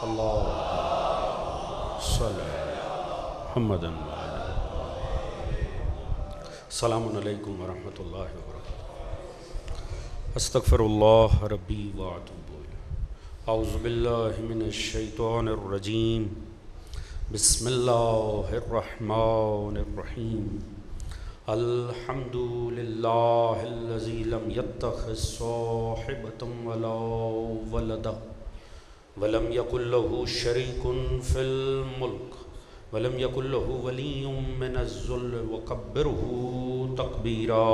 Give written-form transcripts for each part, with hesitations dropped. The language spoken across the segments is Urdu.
اللہ صلی محمد. السلام علیکم ورحمۃ اللہ وبرکاتہ. استغفر اللہ ربی واتوب الیہ. اعوذ باللہ من الشیطان الرجیم. بسم اللہ الرحمن الرحیم. الحمد للہ الذی لم یتخذ صاحبۃ ولا ولدا ولم یکن لہ شریک فی الملک ولم یکن لہ ولی من الذل وکبرہ تکبیرا.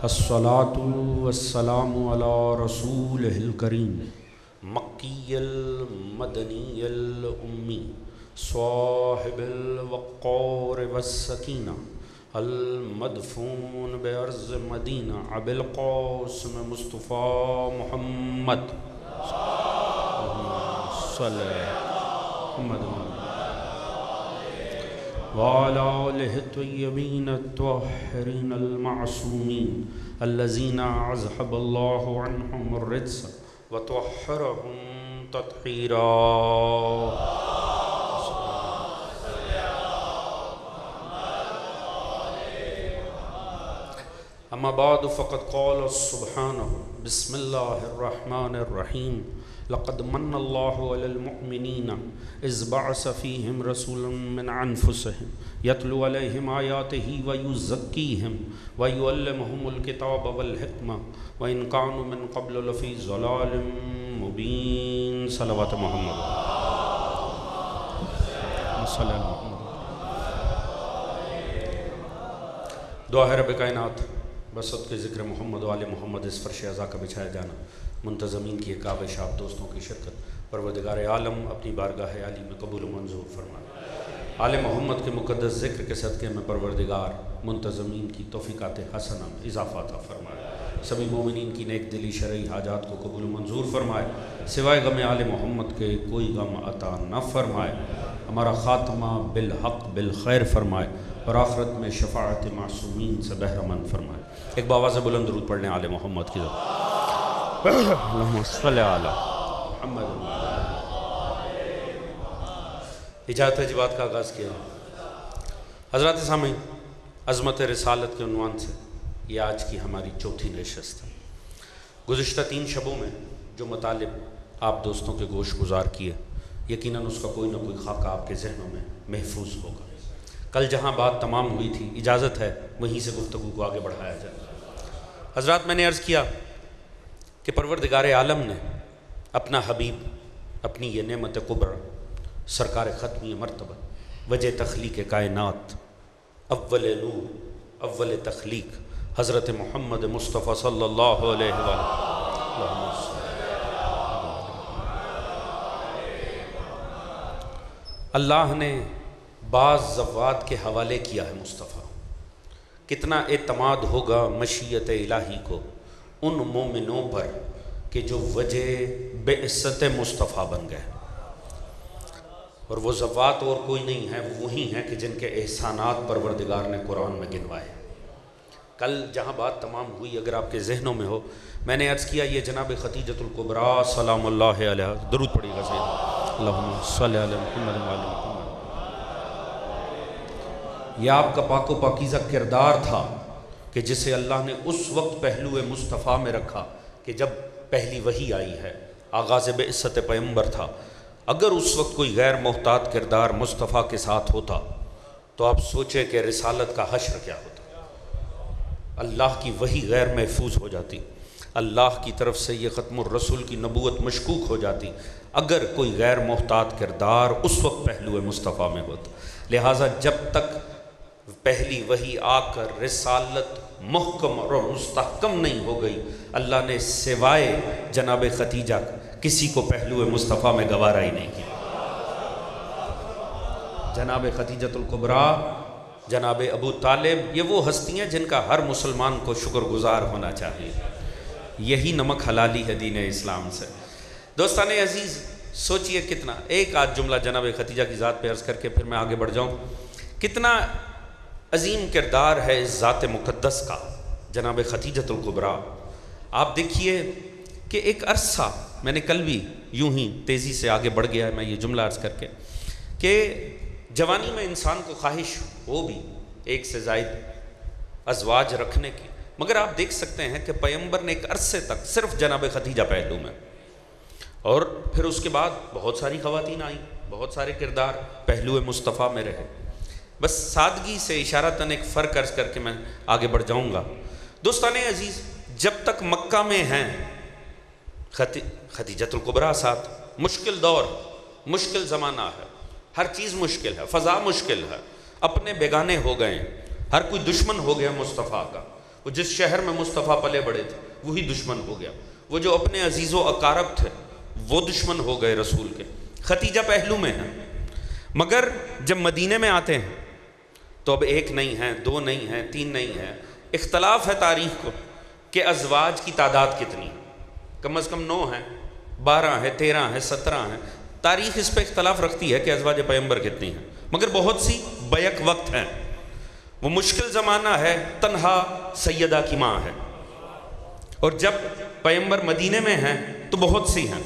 الصلاۃ والسلام علی رسولہ الکریم مکی المدنی الامی صاحب الوقار والسکینہ المدفون بارض مدینہ ابی القاسم مصطفیٰ محمد صلی محمد وعلى آلہ الطیبین الطاہرین المعصومین الذین اذھب اللہ عنہم الرجس وطہرہم تطہیرا. اما بعد فقد قال سبحانہ بسم اللہ الرحمن الرحیم. لقد من اللہ علی المؤمنین اذ بعث فیہم رسولا من انفسہم یتلو علیہم آیاتہ ویزکیہم ویعلمہم الکتاب والحکمہ وإن كانوا من قبل لفی ضلال مبین. صلوات محمد صلی اللہ علیہ وسلم. دعا ہے رب کائنات بسط کے ذکر محمد و آل محمد اس فرش ازا کا بچھایا جانا منتظمین کی کعبہ آپ دوستوں کی شرکت پروردگار عالم اپنی بارگاہ عالی میں قبول و منظور فرمائے. آل محمد کے مقدس ذکر کے صدقے میں پروردگار منتظمین کی توفیقات حسنہ میں اضافہ عطا فرمائے. سبھی مومنین کی نیک دلی شرعی حاجات کو قبول و منظور فرمائے. سوائے غم آل محمد کے کوئی غم عطا نہ فرمائے. ہمارا خاتمہ بالحق بالخیر فرمائے اور آخرت میں شفاعت معصومین سے بہرمند فرمائے. ایک باواز بلند درود پڑھنے آل محمد کی ذات. اللہم صلی علی محمد. اجازت واجبات کا آغاز کیا. حضرات سامعین، عظمت رسالت کے عنوان سے یہ آج کی ہماری چوتھی نشست ہے. گزشتہ 3 شبوں میں جو مطالب آپ دوستوں کے گوش گزار کیے، یقیناً اس کا کوئی نہ کوئی خاکہ آپ کے ذہنوں میں محفوظ ہوگا. کل جہاں بات تمام ہوئی تھی، اجازت ہے وہیں سے گفتگو کو آگے بڑھایا جائے. حضرات، میں نے عرض کیا کہ پروردگار عالم نے اپنا حبیب، اپنی یہ نعمت کبریٰ، سرکار ختمی مرتبہ، وجہ تخلیق کائنات، اول نور، اول تخلیق حضرت محمد مصطفیٰ صلی اللہ علیہ وآلہ اللہ نے بعض زوات کے حوالے کیا ہے مصطفیٰ. کتنا اعتماد ہوگا مشیت الہی کو ان مومنوں پر کہ جو وجہ بعثت مصطفیٰ بن گئے. اور وہ زوات اور کوئی نہیں ہے، وہی ہیں کہ جن کے احسانات پروردگار نے قرآن میں گنوائے. کل جہاں بات تمام ہوئی، اگر آپ کے ذہنوں میں ہو، میں نے عرض کیا یہ جناب خدیجۃ الکبریٰ سلام اللہ علیہ، درود پڑھیے گا سید اللہم صلی علی محمد و آل محمد. یہ آپ کا پاک و پاکیزہ کردار تھا کہ جسے اللہ نے اس وقت پہلو مصطفیٰ میں رکھا کہ جب پہلی وحی آئی ہے، آغاز بعثت پیغمبر تھا. اگر اس وقت کوئی غیر محتاط کردار مصطفیٰ کے ساتھ ہوتا تو آپ سوچیں کہ رسالت کا حشر کیا ہوتا. اللہ کی وحی غیر محفوظ ہو جاتی، اللہ کی طرف سے یہ ختم الرسول کی نبوت مشکوک ہو جاتی اگر کوئی غیر محتاط کردار اس وقت پہلو مصطفیٰ میں ہوتا. لہٰذا جب تک پہلی وحی آ کر رسالت محکم اور مستحکم نہیں ہو گئی، اللہ نے سوائے جناب خدیجہ کسی کو پہلو مصطفیٰ میں گوارا ہی نہیں کیا. جناب خدیجۃ الکبریٰ، جناب ابو طالب، یہ وہ ہستیاں جن کا ہر مسلمان کو شکر گزار ہونا چاہیے. یہی نمک حلالی ہے دین اسلام سے. دوستان عزیز، سوچئے کتنا، ایک آدھ جملہ جناب خدیجہ کی ذات پہ عرض کر کے پھر میں آگے بڑھ جاؤں. کتنا عظیم کردار ہے اس ذات مقدس کا جناب خدیجۃ الکبریٰ، آپ دیکھیے کہ ایک عرصہ، میں نے کل بھی یوں ہی تیزی سے آگے بڑھ گیا میں یہ جملہ عرض کر کے، کہ جوانی میں انسان کو خواہش ہو بھی ایک سے زائد ازواج رکھنے کی، مگر آپ دیکھ سکتے ہیں کہ پیغمبر نے ایک عرصے تک صرف جناب خدیجہ پہلو میں، اور پھر اس کے بعد بہت ساری خواتین آئیں، بہت سارے کردار پہلو مصطفیٰ میں رہے۔ بس سادگی سے اشارتاً ایک فرق عرض کر کے میں آگے بڑھ جاؤں گا۔ دوستان عزیز، جب تک مکہ میں ہیں خدیجۃ الکبریٰ ساتھ، مشکل دور، مشکل زمانہ ہے، ہر چیز مشکل ہے، فضا مشکل ہے، اپنے بیگانے ہو گئے، ہر کوئی دشمن ہو گیا مصطفیٰ کا۔ وہ جس شہر میں مصطفیٰ پلے بڑے تھے وہی دشمن ہو گیا، وہ جو اپنے عزیز و اقارب تھے وہ دشمن ہو گئے رسول کے۔ خدیجہ پہلو میں ہیں، مگر جب مدینے میں آتے ہیں تو اب ایک نہیں ہیں، دو نہیں ہیں، تین نہیں ہیں، اختلاف ہے تاریخ کو کہ ازواج کی تعداد کتنی، کم از کم 9 ہیں، 12 ہیں، 13 ہیں، 17 ہیں، تاریخ اس پہ اختلاف رکھتی ہے کہ ازواج پیغمبر کتنی ہیں، مگر بہت سی بیک وقت ہیں۔ وہ مشکل زمانہ ہے، تنہا سیدہ کی ماں ہے، اور جب پیغمبر مدینے میں ہیں تو بہت سی ہیں۔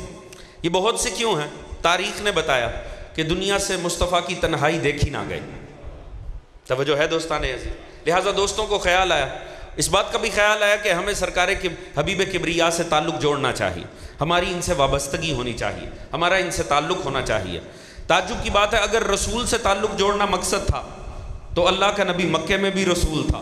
یہ بہت سی کیوں ہیں؟ تاریخ نے بتایا کہ دنیا سے مصطفیٰ کی تنہائی دیکھی نہ گئی۔ توجہ ہے دوستان عزیز؟ لہٰذا دوستوں کو خیال آیا، اس بات کا بھی خیال آیا کہ ہمیں سرکار حبیب کبریا سے تعلق جوڑنا چاہیے، ہماری ان سے وابستگی ہونی چاہیے، ہمارا ان سے تعلق ہونا چاہیے۔ تعجب کی بات ہے، اگر رسول سے تعلق جوڑنا مقصد تھا تو اللہ کا نبی مکے میں بھی رسول تھا،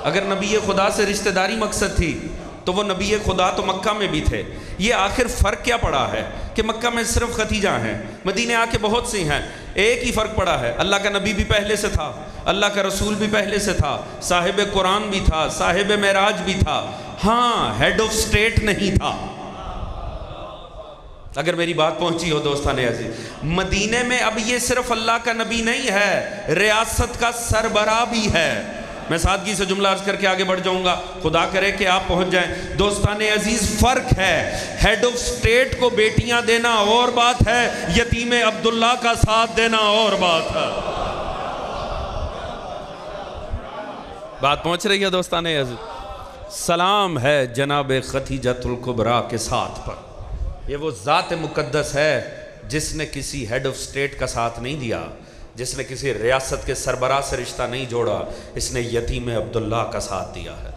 اگر نبی خدا سے رشتہ داری مقصد تھی تو وہ نبی خدا تو مکہ میں بھی تھے۔ یہ آخر فرق کیا پڑا ہے کہ مکہ میں صرف خدیجہ ہیں، مدینے آ کے بہت سی ہیں، ایک ہی فرق پڑا ہے، اللہ کا نبی بھی پہلے سے تھا، اللہ کا رسول بھی پہلے سے تھا، صاحب قرآن بھی تھا، صاحب معراج بھی تھا، ہاں ہیڈ آف سٹیٹ نہیں تھا۔ اگر میری بات پہنچی ہو دوستان عزیز، مدینے میں اب یہ صرف اللہ کا نبی نہیں ہے، ریاست کا سربراہ بھی ہے۔ میں سادگی سے جملہ عرض کر کے آگے بڑھ جاؤں گا، خدا کرے کہ آپ پہنچ جائیں۔ دوستان عزیز، فرق ہے، ہیڈ آف سٹیٹ کو بیٹیاں دینا اور بات ہے، یتیم عبداللہ کا ساتھ دینا اور بات ہے۔ بات پہنچ رہی ہے دوستان عزیز؟ سلام ہے جناب خدیجۃ الکبریٰ کے ساتھ پر، یہ وہ ذات مقدس ہے جس نے کسی ہیڈ آف سٹیٹ کا ساتھ نہیں دیا، جس نے کسی ریاست کے سربراہ سے رشتہ نہیں جوڑا، اس نے یتیم عبداللہ کا ساتھ دیا ہے۔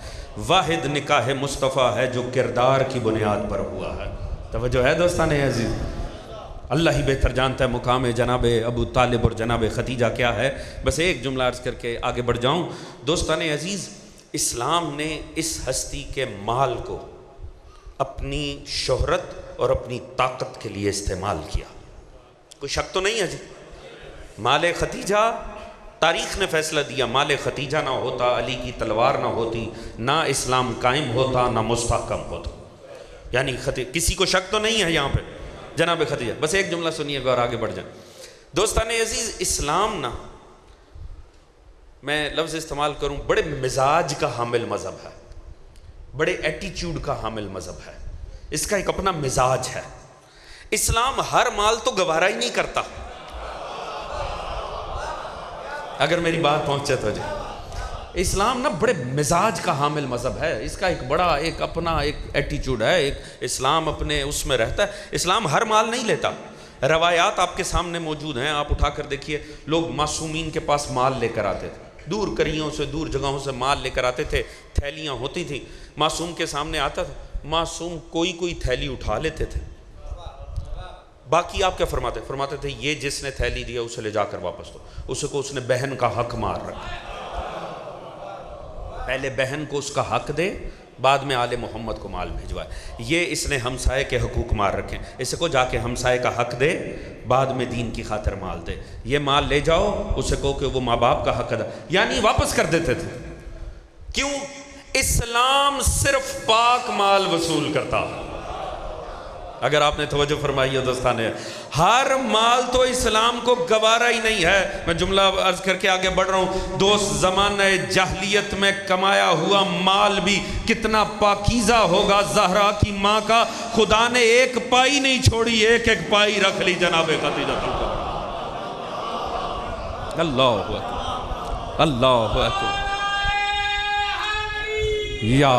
واحد نکاح مصطفیٰ ہے جو کردار کی بنیاد پر ہوا ہے۔ توجہ ہے دوستان عزیز؟ اللہ ہی بہتر جانتا ہے مقام جناب ابو طالب اور جناب خدیجہ کیا ہے۔ بس ایک جملہ عرض کر کے آگے بڑھ جاؤں۔ دوستان عزیز، اسلام نے اس ہستی کے مال کو اپنی شہرت اور اپنی طاقت کے لیے استعمال کیا، کوئی شک تو نہیں ہے جی؟ مال خدیجہ، تاریخ نے فیصلہ دیا، مال خدیجہ نہ ہوتا، علی کی تلوار نہ ہوتی، نہ اسلام قائم ہوتا، نہ مستحکم ہوتا۔ یعنی کسی کو شک تو نہیں ہے یہاں پہ جناب خدیجہ۔ بس ایک جملہ سنیے گا اور آگے بڑھ جائیں۔ دوستان عزیز، اسلام نا، میں لفظ استعمال کروں، بڑے مزاج کا حامل مذہب ہے، بڑے ایٹیچیوڈ کا حامل مذہب ہے، اس کا ایک اپنا مزاج ہے۔ اسلام ہر مال تو گوارا ہی نہیں کرتا، اگر میری بات پہنچے تو جی۔ اسلام نا بڑے مزاج کا حامل مذہب ہے، اس کا ایک بڑا ایک اپنا ایک ایٹیچیوڈ ہے، ایک اسلام اپنے اس میں رہتا ہے۔ اسلام ہر مال نہیں لیتا، روایات آپ کے سامنے موجود ہیں، آپ اٹھا کر دیکھیے، لوگ معصومین کے پاس مال لے کر آتے تھے، دور کریوں سے، دور جگہوں سے مال لے کر آتے تھے، تھیلیاں ہوتی تھیں، معصوم کے سامنے آتا تھا، معصوم کوئی تھیلی اٹھا لیتے تھے، باقی آپ کیا فرماتے تھے، یہ جس نے تھیلی دیا اسے لے جا کر واپس دو، اسے کو اس نے بہن کا حق مار رکھا، پہلے بہن کو اس کا حق دے، بعد میں آل محمد کو مال بھیجوائے۔ یہ اس نے ہمسائے کے حقوق مار رکھے، اسے کو جا کے ہمسائے کا حق دے، بعد میں دین کی خاطر مال دے، یہ مال لے جاؤ، اسے کو کہ وہ ماں باپ کا حق ادا، یعنی واپس کر دیتے تھے۔ کیوں؟ اسلام صرف پاک مال وصول کرتا۔ اگر آپ نے توجہ فرمائی ہے دوستان، ہر مال تو اسلام کو گوارا ہی نہیں ہے۔ میں جملہ عرض کر کے آگے بڑھ رہا ہوں، دوست، زمانہ جاہلیت میں کمایا ہوا مال بھی کتنا پاکیزہ ہوگا زہرا کی ماں کا، خدا نے ایک پائی نہیں چھوڑی، ایک ایک پائی رکھ لی جناب خدیجہ الکبریٰ۔ اللہ اکبر، اللہ اکبر۔ یا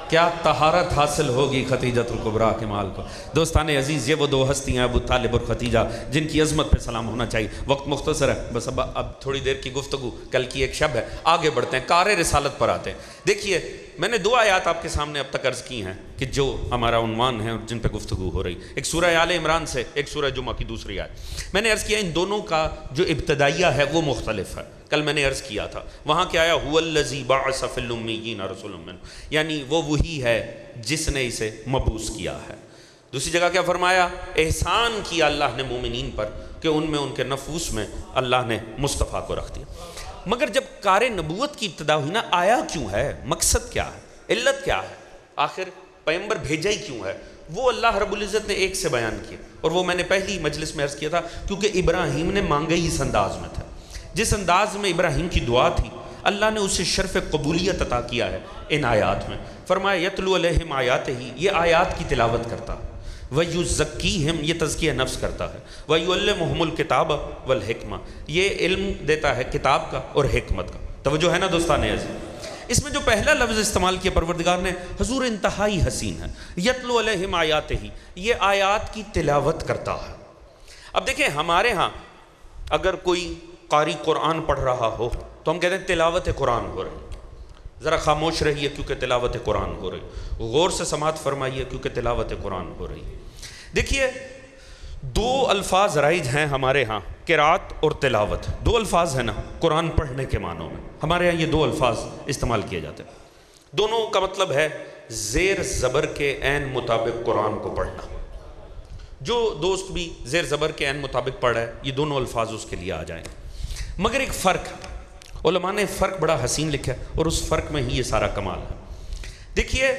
کیا طہارت حاصل ہوگی خدیجۃ الکبریٰ کے مال کو۔ دوستان عزیز، یہ وہ دو ہستیاں ابو طالب اور خدیجہ جن کی عظمت پہ سلام ہونا چاہیے۔ وقت مختصر ہے، بس اب تھوڑی دیر کی گفتگو، کل کی ایک شب ہے، آگے بڑھتے ہیں، کار رسالت پر آتے ہیں۔ دیکھیے، میں نے 2 آیات آپ کے سامنے اب تک عرض کی ہیں کہ جو ہمارا عنوان ہے اور جن پہ گفتگو ہو رہی، ایک سورہ آل عمران سے، ایک سورہ جمعہ کی دوسری آیت۔ میں نے عرض کیا ان دونوں کا جو ابتدائیہ ہے وہ مختلف ہے۔ کل میں نے عرض کیا تھا وہاں کیا آیا، هو الذی بعث فی الامیین رسولا منہم، یعنی وہ وہی ہے جس نے اسے مبعوث کیا ہے۔ دوسری جگہ کیا فرمایا، احسان کیا اللہ نے مومنین پر کہ ان میں، ان کے نفوس میں اللہ نے مصطفیٰ کو رکھ دیا۔ مگر جب کار نبوت کی ابتدا ہوئی نا، آیا کیوں ہے، مقصد کیا ہے، علت کیا ہے، آخر پیغمبر بھیجا ہی کیوں ہے، وہ اللہ رب العزت نے ایک سے بیان کیا، اور وہ میں نے پہلی مجلس میں عرض کیا تھا، کیونکہ ابراہیم نے مانگا ہی اس انداز میں تھا، جس انداز میں ابراہیم کی دعا تھی، اللہ نے اسے شرف قبولیت عطا کیا ہے ان آیات میں۔ فرمایا یتلو علیہم آیاتہ، یہ آیات کی تلاوت کرتا ہے، وَيُزَكِّيهِمْ، یہ تزکیہ نفس کرتا ہے، وَيُعَلِّمُهُمُ الْكِتَابَ وَالْحِکْمَةَ، یہ علم دیتا ہے کتاب کا اور حکمت کا۔ توجہ ہے نا دوستان عزیز، اس میں جو پہلا لفظ استعمال کیا پروردگار نے، حضور انتہائی حسین ہے، یتلو علیہم آیاتہ، یہ آیات کی تلاوت کرتا ہے۔ اب دیکھیں ہمارے ہاں اگر کوئی قاری قرآن پڑھ رہا ہو تو ہم کہتے ہیں تلاوت قرآن ہو رہی، ذرا خاموش رہیے کیونکہ تلاوت قرآن ہو رہی، غور سے سماعت فرمائیے کیونکہ تلاوت قرآن ہو رہی۔ دیکھیے 2 الفاظ رائج ہیں ہمارے ہاں، قرات اور تلاوت، 2 الفاظ ہیں نا قرآن پڑھنے کے معنوں میں، ہمارے ہاں یہ 2 الفاظ استعمال کیے جاتے ہیں۔ دونوں کا مطلب ہے زیر زبر کے عین مطابق قرآن کو پڑھنا۔ جو دوست بھی زیر زبر کے عین مطابق پڑھ رہا ہے، یہ دونوں الفاظ اس کے لیے آ جائیں۔ مگر ایک فرق، علماء نے فرق بڑا حسین لکھا ہے اور اس فرق میں ہی یہ سارا کمال ہے۔ دیکھیے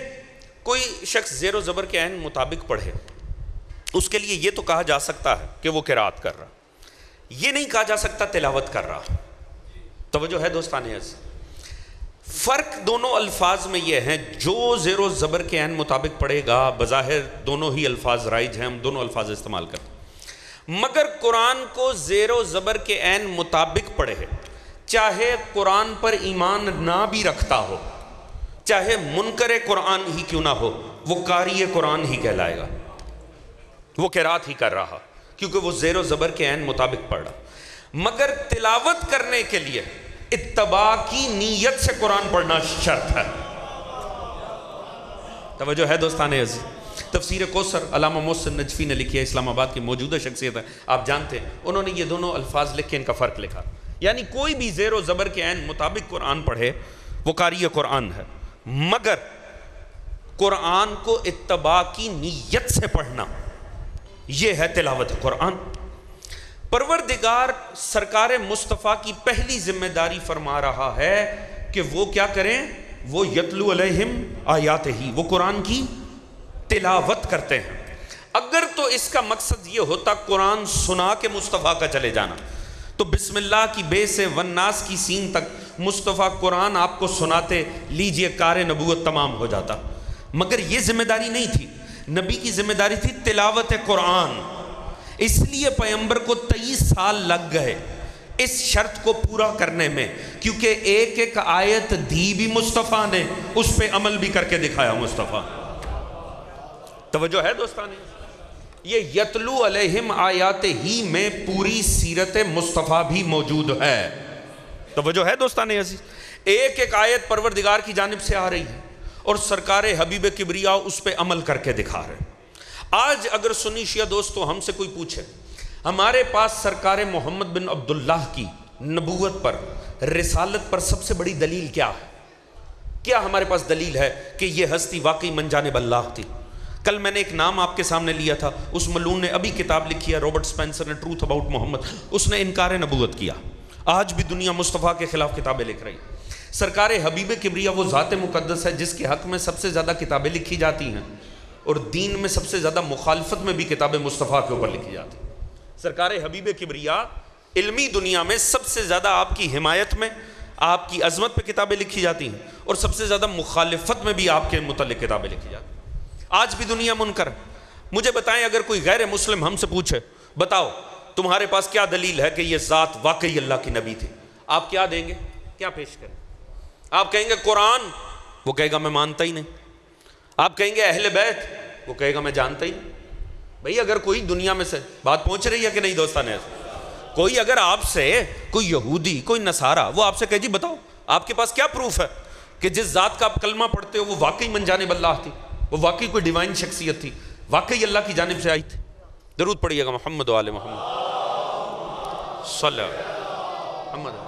کوئی شخص زیر و زبر کے عین مطابق پڑھے، اس کے لیے یہ تو کہا جا سکتا ہے کہ وہ قرات کر رہا، یہ نہیں کہا جا سکتا تلاوت کر رہا۔ توجہ ہے دوستان عزیز، فرق دونوں الفاظ میں یہ ہے، جو زیر و زبر کے عین مطابق پڑھے گا بظاہر دونوں ہی الفاظ رائج ہیں، ہم دونوں الفاظ استعمال کرتے ہیں، مگر قرآن کو زیر و زبر کے عین مطابق پڑھے، چاہے قرآن پر ایمان نہ بھی رکھتا ہو، چاہے منکر قرآن ہی کیوں نہ ہو، وہ قاری قرآن ہی کہلائے گا، وہ قرات ہی کر رہا، کیونکہ وہ زیر و زبر کے عین مطابق پڑھ رہا۔ مگر تلاوت کرنے کے لیے اتباع کی نیت سے قرآن پڑھنا شرط ہے۔ توجہ ہے دوستان عزیز، تفسیر کوثر علامہ محسن نجفی نے لکھی ہے، اسلام آباد کی موجودہ شخصیت ہے، آپ جانتے ہیں، انہوں نے یہ دونوں الفاظ لکھ کے ان کا فرق لکھا، یعنی کوئی بھی زیر و زبر کے عین مطابق قرآن پڑھے وہ قاری قرآن ہے، مگر قرآن کو اتباع کی نیت سے پڑھنا یہ ہے تلاوت قرآن۔ پروردگار سرکار مصطفیٰ کی پہلی ذمہ داری فرما رہا ہے کہ وہ کیا کریں، وہ یتلو علیہم آیاتہ، وہ قرآن کی تلاوت کرتے ہیں۔ اگر تو اس کا مقصد یہ ہوتا قرآن سنا کے مصطفیٰ کا چلے جانا، تو بسم اللہ کی بے سے والناس کی سین تک مصطفیٰ قرآن آپ کو سناتے، لیجئے کار نبوت تمام ہو جاتا۔ مگر یہ ذمہ داری نہیں تھی، نبی کی ذمہ داری تھی تلاوت قرآن، اس لیے پیغمبر کو 23 سال لگ گئے اس شرط کو پورا کرنے میں، کیونکہ ایک ایک آیت دی بھی مصطفیٰ نے، اس پہ عمل بھی کر کے دکھایا مصطفیٰ۔ توجہ ہے دوستان، یہ یتلو علیہم آیات ہی میں پوری سیرت مصطفیٰ بھی موجود ہے۔ توجہ ہے دوستان عزیز، ایک ایک آیت پروردگار کی جانب سے آ رہی ہے اور سرکار حبیب کبریا اس پہ عمل کر کے دکھا رہے ہیں۔ آج اگر سنی شیعہ دوستو ہم سے کوئی پوچھے ہمارے پاس سرکار محمد بن عبداللہ کی نبوت پر، رسالت پر سب سے بڑی دلیل کیا ہے؟ کیا ہمارے پاس دلیل ہے کہ یہ ہستی واقعی من جانب اللہ تھی؟ کل میں نے ایک نام آپ کے سامنے لیا تھا، اس ملعون نے ابھی کتاب لکھی ہے، رابرٹ سپینسر نے ٹروتھ اباؤٹ محمد، اس نے انکار نبوت کیا۔ آج بھی دنیا مصطفیٰ کے خلاف کتابیں لکھ رہی۔ سرکار حبیب کبریا وہ ذات مقدس ہے جس کے حق میں سب سے زیادہ کتابیں لکھی جاتی ہیں، اور دین میں سب سے زیادہ مخالفت میں بھی کتابیں مصطفیٰ کے اوپر لکھی جاتی ہیں۔ سرکار حبیب کبریا علمی دنیا میں سب سے زیادہ آپ کی حمایت میں، آپ کی عظمت پہ کتابیں لکھی جاتی ہیں، اور سب سے زیادہ مخالفت میں بھی آپ کے متعلق کتابیں لکھی جاتی ہیں۔ آج بھی دنیا منکر ہے۔ مجھے بتائیں اگر کوئی غیر مسلم ہم سے پوچھے بتاؤ تمہارے پاس کیا دلیل ہے کہ یہ ذات واقعی اللہ کی نبی تھی، آپ کیا دیں گے؟ کیا پیش کریں؟ آپ کہیں گے قرآن، وہ کہے گا میں مانتا ہی نہیں. آپ کہیں گے اہل بیت، وہ کہے گا میں جانتا ہی نہیں. بھئی اگر کوئی دنیا میں سے بات پہنچ رہی ہے کہ نہیں دوستان ہے، کوئی اگر آپ سے کوئی یہودی کوئی نصارہ وہ آپ سے کہے جی بتاؤ آپ کے پاس کیا پروف ہے کہ جس ذات کا آپ کلمہ پڑھتے ہو وہ واقعی من جانب اللہ تھی، وہ واقعی کوئی ڈیوائن شخصیت تھی، واقعی اللہ کی جانب سے آئی تھی. درود پڑھیے گا محمد و آل محمد صلی اللہ محمد.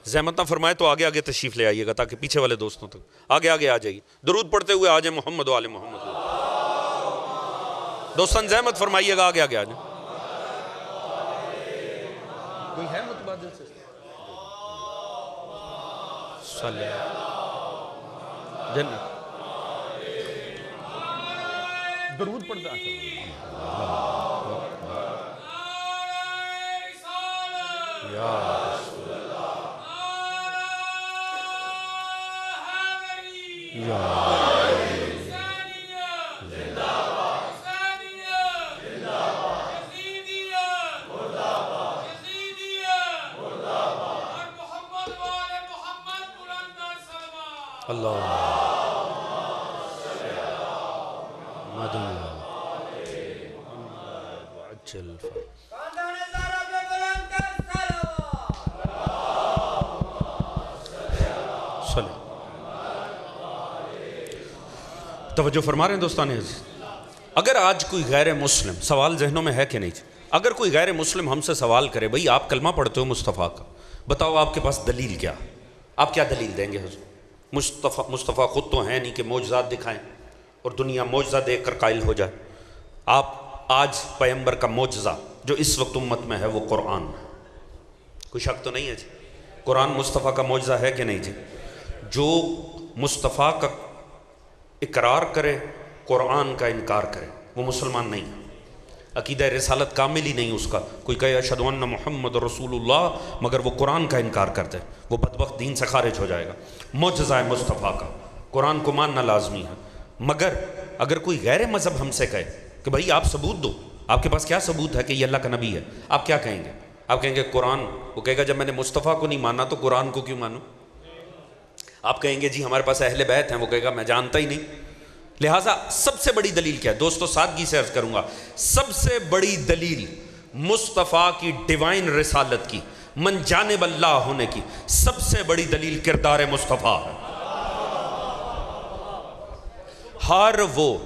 زحمت نہ فرمائے تو آگے آگے تشریف لے آئیے گا تاکہ پیچھے والے دوستوں تک آگے آگے آ جائیے. درود پڑھتے ہوئے آ جائیں محمد و آل محمد. دوستان زحمت فرمائیے گا، آگے آگے آ جائیں. کوئی ہے متبادل سے صلی جنت درود پڑھتا اللہ توجہ فرما رہے ہیں دوستان عزیز. اگر آج کوئی غیر مسلم، سوال ذہنوں میں ہے کہ نہیں، اگر کوئی غیر مسلم ہم سے سوال کرے بھئی آپ کلمہ پڑھتے ہو مصطفیٰ کا، بتاؤ آپ کے پاس دلیل کیا، آپ کیا دلیل دیں گے حضور؟ مصطفیٰ خود تو ہیں نہیں کہ معجزات دکھائیں اور دنیا معجزہ دیکھ کر قائل ہو جائے. آپ آج پیغمبر کا معجزہ جو اس وقت امت میں ہے وہ قرآن ہے. کوئی شک تو نہیں ہے جی؟ قرآن مصطفیٰ کا معجزہ ہے کہ نہیں جی؟ جو مصطفیٰ کا اقرار کرے قرآن کا انکار کرے وہ مسلمان نہیں ہے. عقیدہ رسالت کامل ہی نہیں اس کا. کوئی کہے اشہد ان محمد رسول اللہ مگر وہ قرآن کا انکار کرتے وہ بدبخت دین سے خارج ہو جائے گا. معجزہ ہے مصطفیٰ کا، قرآن کو ماننا لازمی ہے. مگر اگر کوئی غیر مذہب ہم سے کہے کہ بھائی آپ ثبوت دو، آپ کے پاس کیا ثبوت ہے کہ یہ اللہ کا نبی ہے، آپ کیا کہیں گے؟ آپ کہیں گے قرآن. وہ کہے گا جب میں نے مصطفیٰ کو نہیں مانا تو قرآن کو کیوں مانوں؟ آپ کہیں گے جی ہمارے پاس اہل بیت ہیں، وہ کہے گا میں جانتا ہی نہیں. لہٰذا سب سے بڑی دلیل کیا ہے دوستو؟ سادگی سے عرض کروں گا، سب سے بڑی دلیل مصطفیٰ کی ڈیوائن رسالت کی، من جانب اللہ ہونے کی سب سے بڑی دلیل کردار مصطفیٰ ہے. ہر وہ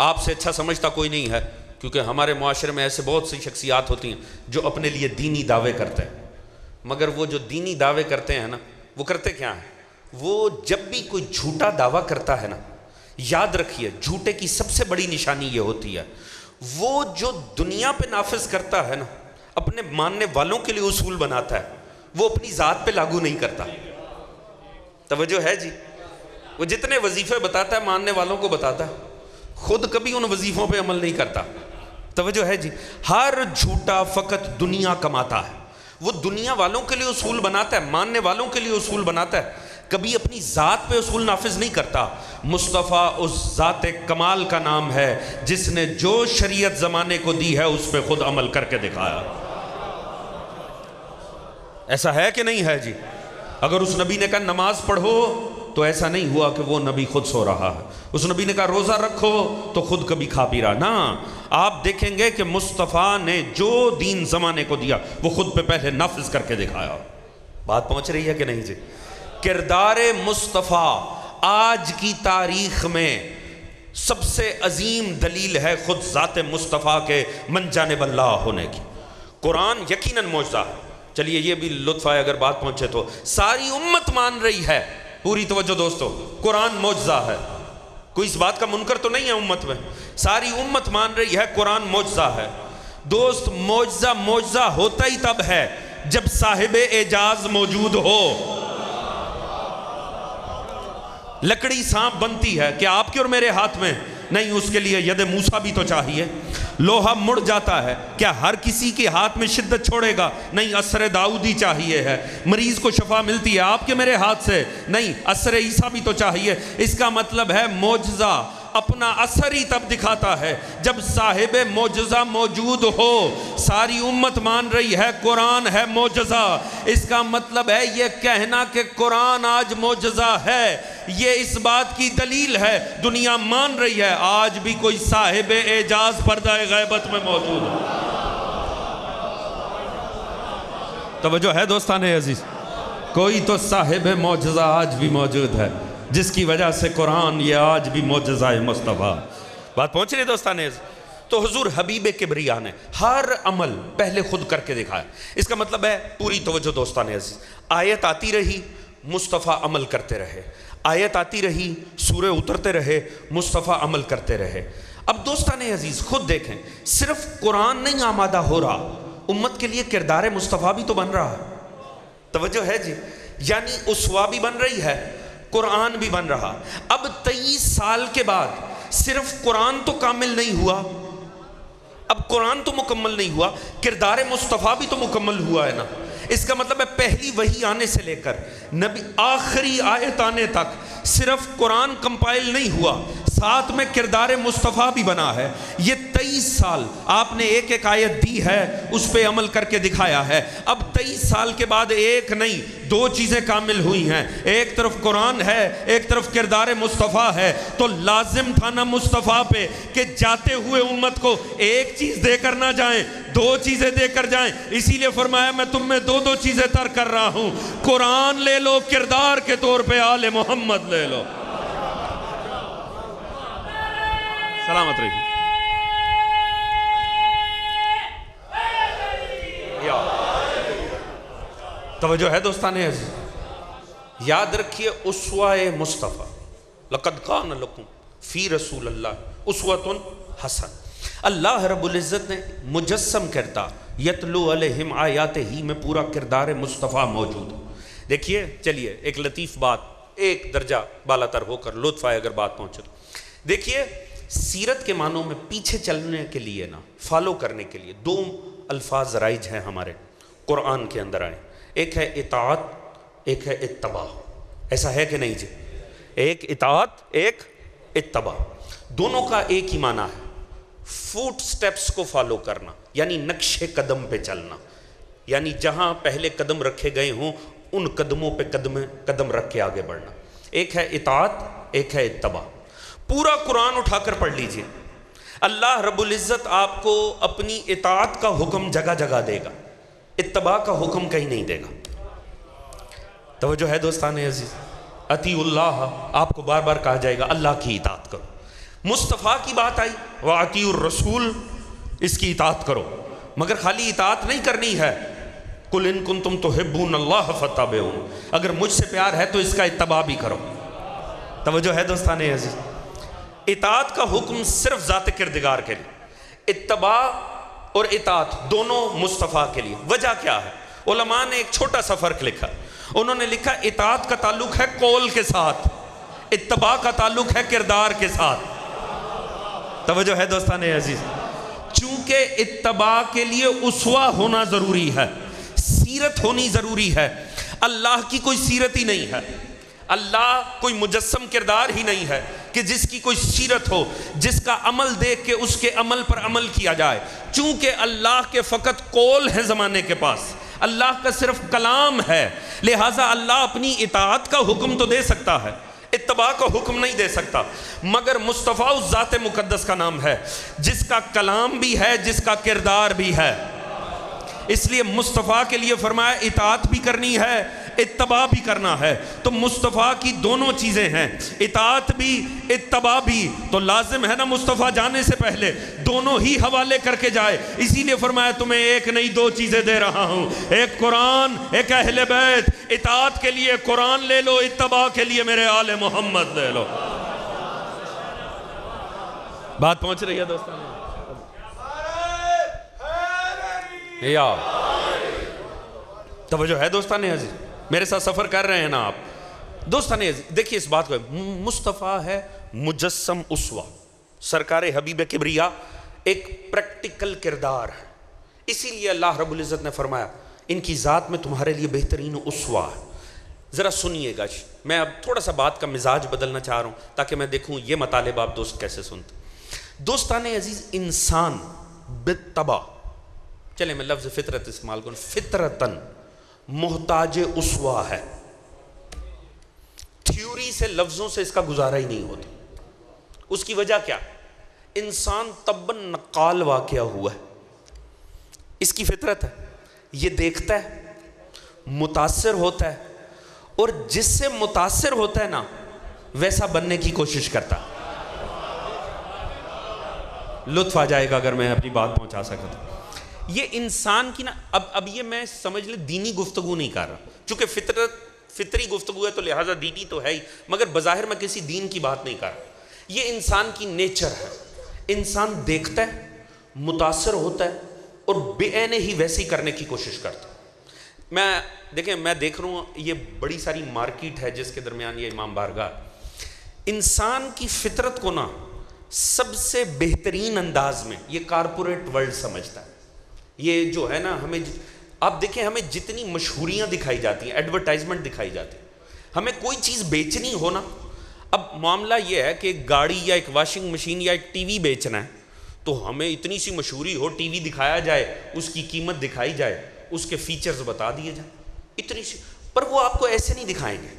آپ سے اچھا سمجھتا کوئی نہیں ہے، کیونکہ ہمارے معاشرے میں ایسے بہت سی شخصیات ہوتی ہیں جو اپنے لیے دینی دعوے کرتے ہیں، مگر وہ جو دینی دعوے کرتے ہیں نا وہ کرتے کیا ہیں؟ وہ جب بھی کوئی جھوٹا دعویٰ کرتا ہے نا، یاد رکھیے جھوٹے کی سب سے بڑی نشانی یہ ہوتی ہے وہ جو دنیا پہ نافذ کرتا ہے نا اپنے ماننے والوں کے لیے اصول بناتا ہے، وہ اپنی ذات پہ لاگو نہیں کرتا. توجہ ہے جی؟ وہ جتنے وظیفے بتاتا ہے ماننے والوں کو بتاتا ہے، خود کبھی ان وظیفوں پہ عمل نہیں کرتا. توجہ ہے جی؟ ہر جھوٹا فقط دنیا کماتا ہے، وہ دنیا والوں کے لیے اصول بناتا ہے، ماننے والوں کے لیے اصول بناتا ہے، کبھی اپنی ذات پہ اصول نافذ نہیں کرتا. مصطفیٰ اس ذات کمال کا نام ہے جس نے جو شریعت زمانے کو دی ہے اس پہ خود عمل کر کے دکھایا. ایسا ہے کہ نہیں ہے جی؟ اگر اس نبی نے کہا نماز پڑھو تو ایسا نہیں ہوا کہ وہ نبی خود سو رہا ہے. اس نبی نے کہا روزہ رکھو تو خود کبھی کھا پی رہا نا. آپ دیکھیں گے کہ مصطفیٰ نے جو دین زمانے کو دیا وہ خود پہ پہلے نافذ کر کے دکھایا. بات پہنچ رہی ہے کہ نہیں جی؟ کردار مصطفیٰ آج کی تاریخ میں سب سے عظیم دلیل ہے خود ذات مصطفیٰ کے من جانب اللہ ہونے کی. قرآن یقیناً معجزہ ہے. چلیے یہ بھی لطف آئے اگر بات پہنچے تو ساری امت مان رہی ہے. پوری توجہ دوستو، قرآن معجزہ ہے. کوئی اس بات کا منکر تو نہیں ہے امت میں، ساری امت مان رہی ہے قرآن معجزہ ہے. دوست معجزہ ہوتا ہی تب ہے جب صاحب اعجاز موجود ہو. لکڑی سانپ بنتی ہے کیا آپ کے اور میرے ہاتھ میں؟ نہیں، اس کے لیے ید موسیٰ بھی تو چاہیے. لوہا مڑ جاتا ہے کیا ہر کسی کے ہاتھ میں شدت چھوڑے گا؟ نہیں، اثر داؤدی چاہیے ہے. مریض کو شفا ملتی ہے آپ کے میرے ہاتھ سے؟ نہیں، اثر عیسیٰ بھی تو چاہیے. اس کا مطلب ہے معجزہ اپنا اثر ہی تب دکھاتا ہے جب صاحب معجزہ موجود ہو۔ ساری امت مان رہی ہے قرآن ہے معجزہ، اس کا مطلب ہے یہ کہنا کہ قرآن آج معجزہ ہے، یہ اس بات کی دلیل ہے دنیا مان رہی ہے آج بھی کوئی صاحب اعجاز پردہ غیبت میں موجود ہے۔ توجہ ہے دوستان عزیز، کوئی تو صاحب معجزہ آج بھی موجود ہے جس کی وجہ سے قرآن یہ آج بھی معجزہ مصطفیٰ۔ بات پہنچ رہی ہے دوستان عزیز؟ تو حضور حبیب کبریا نے ہر عمل پہلے خود کر کے دکھایا۔ اس کا مطلب ہے پوری توجہ دوستان عزیز، آیت آتی رہی مصطفیٰ عمل کرتے رہے، آیت آتی رہی سورے اترتے رہے مصطفیٰ عمل کرتے رہے۔ اب دوستان عزیز خود دیکھیں، صرف قرآن نہیں آمادہ ہو رہا، امت کے لیے کردار مصطفیٰ بھی تو بن رہا ہے۔ توجہ ہے جی، یعنی اسوہ بھی بن رہی ہے، قرآن بھی بن رہا۔ اب 23 سال کے بعد صرف قرآن تو کامل نہیں ہوا، اب قرآن تو مکمل نہیں ہوا، کردار مصطفیٰ بھی تو مکمل ہوا ہے نا۔ اس کا مطلب ہے پہلی وحی آنے سے لے کر نبی آخری آیت آنے تک صرف قرآن کمپائل نہیں ہوا، ساتھ میں کردار مصطفیٰ بھی بنا ہے۔ یہ 23 سال آپ نے ایک ایک آیت دی ہے، اس پہ عمل کر کے دکھایا ہے۔ اب 23 سال کے بعد ایک نہیں دو چیزیں کامل ہوئی ہیں، ایک طرف قرآن ہے ایک طرف کردار مصطفیٰ ہے۔ تو لازم تھا نا مصطفیٰ پہ کہ جاتے ہوئے امت کو ایک چیز دے کر نہ جائیں، دو چیزیں دے کر جائیں۔ اسی لیے فرمایا میں تم میں دو چیزیں ترک کر رہا ہوں، قرآن لے لو، کردار کے طور پہ آل محمد لے لو۔ سلامت رہی۔ توجہ ہے دوستان عزیز، یاد رکھیے اسوہ مصطفیٰ، لقد کان لکم فی رسول اللہ اسوۃ حسن۔ اللہ رب العزت نے مجسم کردار یتلو علیہم آیات ہی میں پورا کردار مصطفیٰ موجود۔ دیکھیے چلیے ایک لطیف بات، ایک درجہ بالا تر ہو کر لطف آئے اگر بات پہنچے تو دیکھیے، سیرت کے معنوں میں پیچھے چلنے کے لیے نا، فالو کرنے کے لیے دو الفاظ رائج ہیں ہمارے قرآن کے اندر آئے، ایک ہے اطاعت، ایک ہے اتباع۔ ایسا ہے کہ نہیں جی؟ ایک اطاعت ایک اتباع، دونوں کا ایک ہی معنی ہے، فوٹ سٹیپس کو فالو کرنا، یعنی نقش قدم پہ چلنا، یعنی جہاں پہلے قدم رکھے گئے ہوں ان قدموں پہ قدم رکھ کے آگے بڑھنا۔ ایک ہے اطاعت ایک ہے اتباع۔ پورا قرآن اٹھا کر پڑھ لیجئے، اللہ رب العزت آپ کو اپنی اطاعت کا حکم جگہ جگہ دے گا، اتباع کا حکم کہیں نہیں دے گا۔ توجہ ہے دوستان عزیز، اطیعوا اللہ آپ کو بار بار کہا جائے گا اللہ کی اطاعت کرو۔ مصطفیٰ کی بات آئی وَأَطِیعُوا الرَّسُولَ، اس کی اطاعت کرو، مگر خالی اطاعت نہیں کرنی ہے، قُلْ إِن كُنتُمْ تُحِبُّونَ اللَّهَ فَاتَّبِعُونِ، اگر مجھ سے پیار ہے تو اس کا اتباع بھی کرو۔ توجہ ہے دوستان عزیز، اطاعت کا حکم صرف ذات کردگار کے لیے، اتباع اور اطاعت دونوں مصطفیٰ کے لیے۔ وجہ کیا ہے؟ علماء نے ایک چھوٹا سا فرق لکھا، انہوں نے لکھا اطاعت کا تعلق ہے قول کے ساتھ، اتباع کا تعلق ہے کردار کے ساتھ۔ توجہ ہے دوستان عزیز، چونکہ اتباع کے لیے اسوہ ہونا ضروری ہے، سیرت ہونی ضروری ہے۔ اللہ کی کوئی سیرت ہی نہیں ہے، اللہ کوئی مجسم کردار ہی نہیں ہے کہ جس کی کوئی سیرت ہو، جس کا عمل دیکھ کے اس کے عمل پر عمل کیا جائے۔ چونکہ اللہ کے فقط قول ہے زمانے کے پاس، اللہ کا صرف کلام ہے، لہٰذا اللہ اپنی اطاعت کا حکم تو دے سکتا ہے، اتباع کا حکم نہیں دے سکتا، مگر مصطفیٰ اس ذات مقدس کا نام ہے جس کا کلام بھی ہے جس کا کردار بھی ہے۔ اس لیے مصطفیٰ کے لیے فرمایا اطاعت بھی کرنی ہے اتباع بھی کرنا ہے۔ تو مصطفیٰ کی دونوں چیزیں ہیں، اطاعت بھی اتباع بھی، تو لازم ہے نا مصطفیٰ جانے سے پہلے دونوں ہی حوالے کر کے جائے۔ اسی لیے فرمایا تمہیں ایک نہیں دو چیزیں دے رہا ہوں، ایک قرآن ایک اہل بیت، اطاعت کے لیے قرآن لے لو، اتباع کے لیے میرے آل محمد لے لو۔ بات پہنچ رہی ہے دوستان؟ یا توجہ ہے دوستان عزیز، میرے ساتھ سفر کر رہے ہیں نا آپ؟ دوستان عزیز دیکھیے اس بات کو، مصطفیٰ ہے مجسم اسوہ، سرکار حبیب کبریا ایک پریکٹیکل کردار ہے۔ اسی لیے اللہ رب العزت نے فرمایا ان کی ذات میں تمہارے لیے بہترین اسوہ ہے۔ ذرا سنیے گا، میں اب تھوڑا سا بات کا مزاج بدلنا چاہ رہا ہوں تاکہ میں دیکھوں یہ مطالب آپ دوست کیسے سنتے۔ دوستان عزیز، انسان بالطبع، چلیں میں لفظ فطرت استعمال کروں، فطرتاً محتاج اسوہ ہے۔ تھیوری سے، لفظوں سے اس کا گزارا ہی نہیں ہوتا۔ اس کی وجہ کیا؟ انسان طبعاً نقال واقعہ ہوا ہے، اس کی فطرت ہے، یہ دیکھتا ہے، متاثر ہوتا ہے، اور جس سے متاثر ہوتا ہے نا ویسا بننے کی کوشش کرتا ہے۔ لطف آ جائے گا اگر میں اپنی بات پہنچا سکتا ہوں۔ یہ انسان کی نا، اب یہ میں سمجھ لیں دینی گفتگو نہیں کر رہا، چونکہ فطری گفتگو ہے تو لہٰذا دینی تو ہے ہی، مگر بظاہر میں کسی دین کی بات نہیں کر رہا۔ یہ انسان کی نیچر ہے، انسان دیکھتا ہے، متاثر ہوتا ہے، اور بے عین ہی ویسی کرنے کی کوشش کرتا ہے۔ دیکھیں میں دیکھ رہا ہوں یہ بڑی ساری مارکیٹ ہے جس کے درمیان یہ امام بارگاہ، انسان کی فطرت کو نا سب سے بہترین انداز میں یہ کارپوریٹ ورلڈ سمجھتا ہے۔ یہ جو ہے نا، ہمیں آپ دیکھیں، ہمیں جتنی مشہوریاں دکھائی جاتی ہیں، ایڈورٹائزمنٹ دکھائی جاتی ہے، ہمیں کوئی چیز بیچنی ہو نا، اب معاملہ یہ ہے کہ ایک گاڑی یا ایک واشنگ مشین یا ایک ٹی وی بیچنا ہے تو ہمیں اتنی سی مشہوری ہو، ٹی وی دکھایا جائے، اس کی قیمت دکھائی جائے، اس کے فیچرز بتا دیے جائیں، اتنی سی، پر وہ آپ کو ایسے نہیں دکھائیں گے۔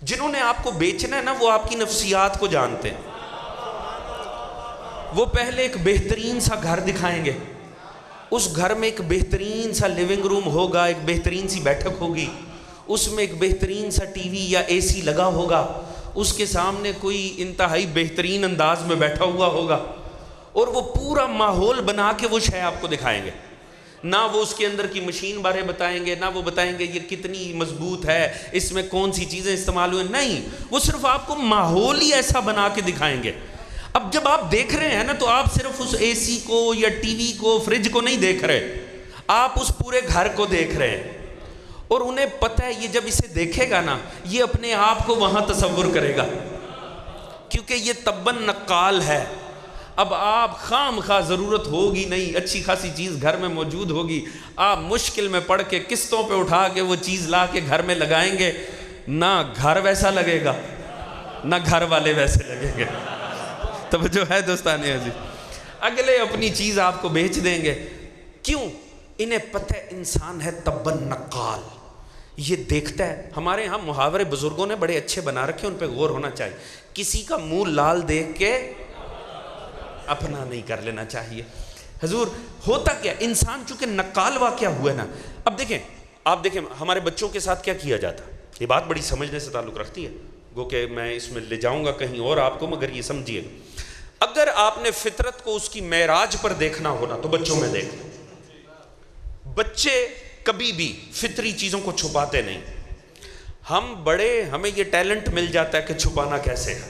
جنہوں نے آپ کو بیچنا ہے نا وہ آپ کی نفسیات کو جانتے ہیں، وہ پہلے ایک بہترین سا گھر دکھائیں گے، اس گھر میں ایک بہترین سا لیونگ روم ہوگا، ایک بہترین سی بیٹھک ہوگی، اس میں ایک بہترین سا ٹی وی یا اے سی لگا ہوگا، اس کے سامنے کوئی انتہائی بہترین انداز میں بیٹھا ہوا ہوگا، اور وہ پورا ماحول بنا کے وہ شے آپ کو دکھائیں گے۔ نہ وہ اس کے اندر کی مشین بارے بتائیں گے، نہ وہ بتائیں گے یہ کتنی مضبوط ہے، اس میں کون سی چیزیں استعمال ہوئے، نہیں، وہ صرف آپ کو ماحول ہی ایسا بنا کے دکھائیں گے۔ اب جب آپ دیکھ رہے ہیں نا تو آپ صرف اس اے سی کو یا ٹی وی کو، فریج کو نہیں دیکھ رہے، آپ اس پورے گھر کو دیکھ رہے ہیں، اور انہیں پتہ ہے یہ جب اسے دیکھے گا نا یہ اپنے آپ کو وہاں تصور کرے گا، کیونکہ یہ طبعاً نقال ہے۔ اب آپ خام خواہ ضرورت ہوگی نہیں، اچھی خاصی چیز گھر میں موجود ہوگی، آپ مشکل میں پڑھ کے قسطوں پہ اٹھا کے وہ چیز لا کے گھر میں لگائیں گے، نہ گھر ویسا لگے گا نہ گھر والے ویسے لگیں گے۔ توجہ ہے دوستان عزیز؟ اگلے اپنی چیز آپ کو بیچ دیں گے، کیوں؟ انہیں پتہ ہے انسان ہے طبعاً نقال، یہ دیکھتا ہے۔ ہمارے ہاں محاورے بزرگوں نے بڑے اچھے بنا رکھے، ان پہ غور ہونا چاہیے۔ کسی کا منہ لال دیکھ کے اپنا نہیں کر لینا چاہیے۔ حضور ہوتا کیا، انسان چونکہ نقال واقعہ ہوا ہے نا، اب دیکھیں، آپ دیکھیں ہمارے بچوں کے ساتھ کیا کیا جاتا ہے، یہ بات بڑی سمجھنے سے تعلق رکھتی ہے، گو کہ میں اس میں لے جاؤں گا کہیں اور آپ کو، مگر یہ سمجھیے، اگر آپ نے فطرت کو اس کی معراج پر دیکھنا ہونا تو بچوں میں دیکھ لیں۔ بچے کبھی بھی فطری چیزوں کو چھپاتے نہیں۔ ہم بڑے، ہمیں یہ ٹیلنٹ مل جاتا ہے کہ چھپانا کیسے ہے،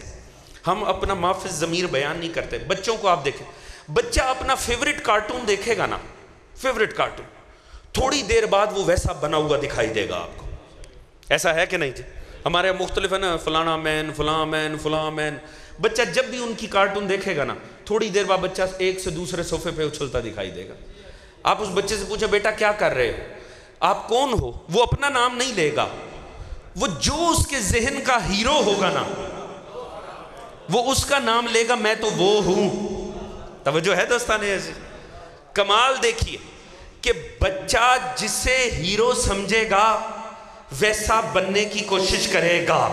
ہم اپنا مافز ضمیر بیان نہیں کرتے۔ بچوں کو آپ دیکھیں، بچہ اپنا فیوریٹ کارٹون دیکھے گا نا، فیوریٹ کارٹون، تھوڑی دیر بعد وہ ویسا بنا ہوا دکھائی دے گا آپ کو۔ ایسا ہے کہ نہیں جی؟ ہمارے مختلف ہے نا، فلانا مین، فلاں مین، فلاں مین، بچہ جب بھی ان کی کارٹون دیکھے گا نا تھوڑی دیر بعد بچہ ایک سے دوسرے صوفے پہ اچھلتا دکھائی دے گا۔ آپ اس بچے سے پوچھیں بیٹا کیا کر رہے ہو، آپ کون ہو، وہ اپنا نام نہیں لے گا، وہ جو اس کے ذہن کا ہیرو ہوگا نا وہ اس کا نام لے گا، میں تو وہ ہوں۔ توجہ ہے دوستان عزیز؟ کمال دیکھیے کہ بچہ جسے ہیرو سمجھے گا ویسا بننے کی کوشش کرے گا،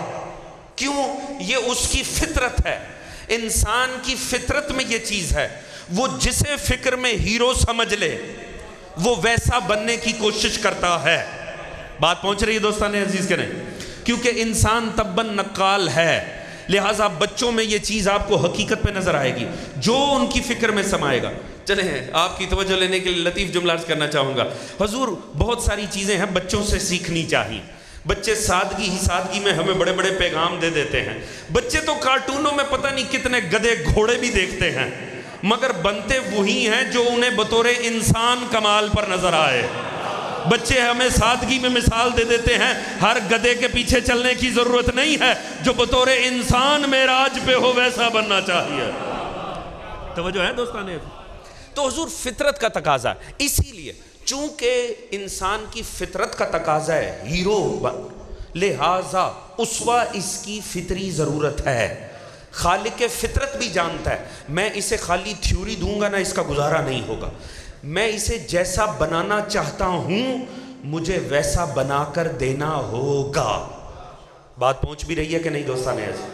کیوں؟ یہ اس کی فطرت ہے، انسان کی فطرت میں یہ چیز ہے، وہ جسے فکر میں ہیرو سمجھ لے وہ ویسا بننے کی کوشش کرتا ہے۔ بات پہنچ رہی ہے دوستان عزیز کے نہیں؟ کیونکہ انسان طبعاً نقال ہے، لہٰذا بچوں میں یہ چیز آپ کو حقیقت پہ نظر آئے گی جو ان کی فکر میں سمائے گا۔ چلیں آپ کی توجہ لینے کے لیے لطیف جملہ عرض کرنا چاہوں گا۔ حضور بہت ساری چیزیں ہیں بچوں سے سیکھنی چاہیے، بچے سادگی ہی سادگی میں ہمیں بڑے بڑے پیغام دے دیتے ہیں۔ بچے تو کارٹونوں میں پتہ نہیں کتنے گدھے گھوڑے بھی دیکھتے ہیں، مگر بنتے وہی ہیں جو انہیں بطور انسان کمال پر نظر آئے۔ بچے ہمیں سادگی میں مثال دے دیتے ہیں، ہر گدھے کے پیچھے چلنے کی ضرورت نہیں ہے، جو بطور انسان معراج پہ ہو ویسا بننا چاہیے۔ توجہ ہے دوستانے؟ تو حضور فطرت کا تقاضا، اسی لیے چونکہ انسان کی فطرت کا تقاضا ہے ہیرو بن، لہٰذا اسوہ اس کی فطری ضرورت ہے. خالق فطرت بھی جانتا ہے میں اسے خالی تھیوری دوں گا نا اس کا گزارا نہیں ہوگا، میں اسے جیسا بنانا چاہتا ہوں مجھے ویسا بنا کر دینا ہوگا. بات پہنچ بھی رہی ہے کہ نہیں دوستان عزیز؟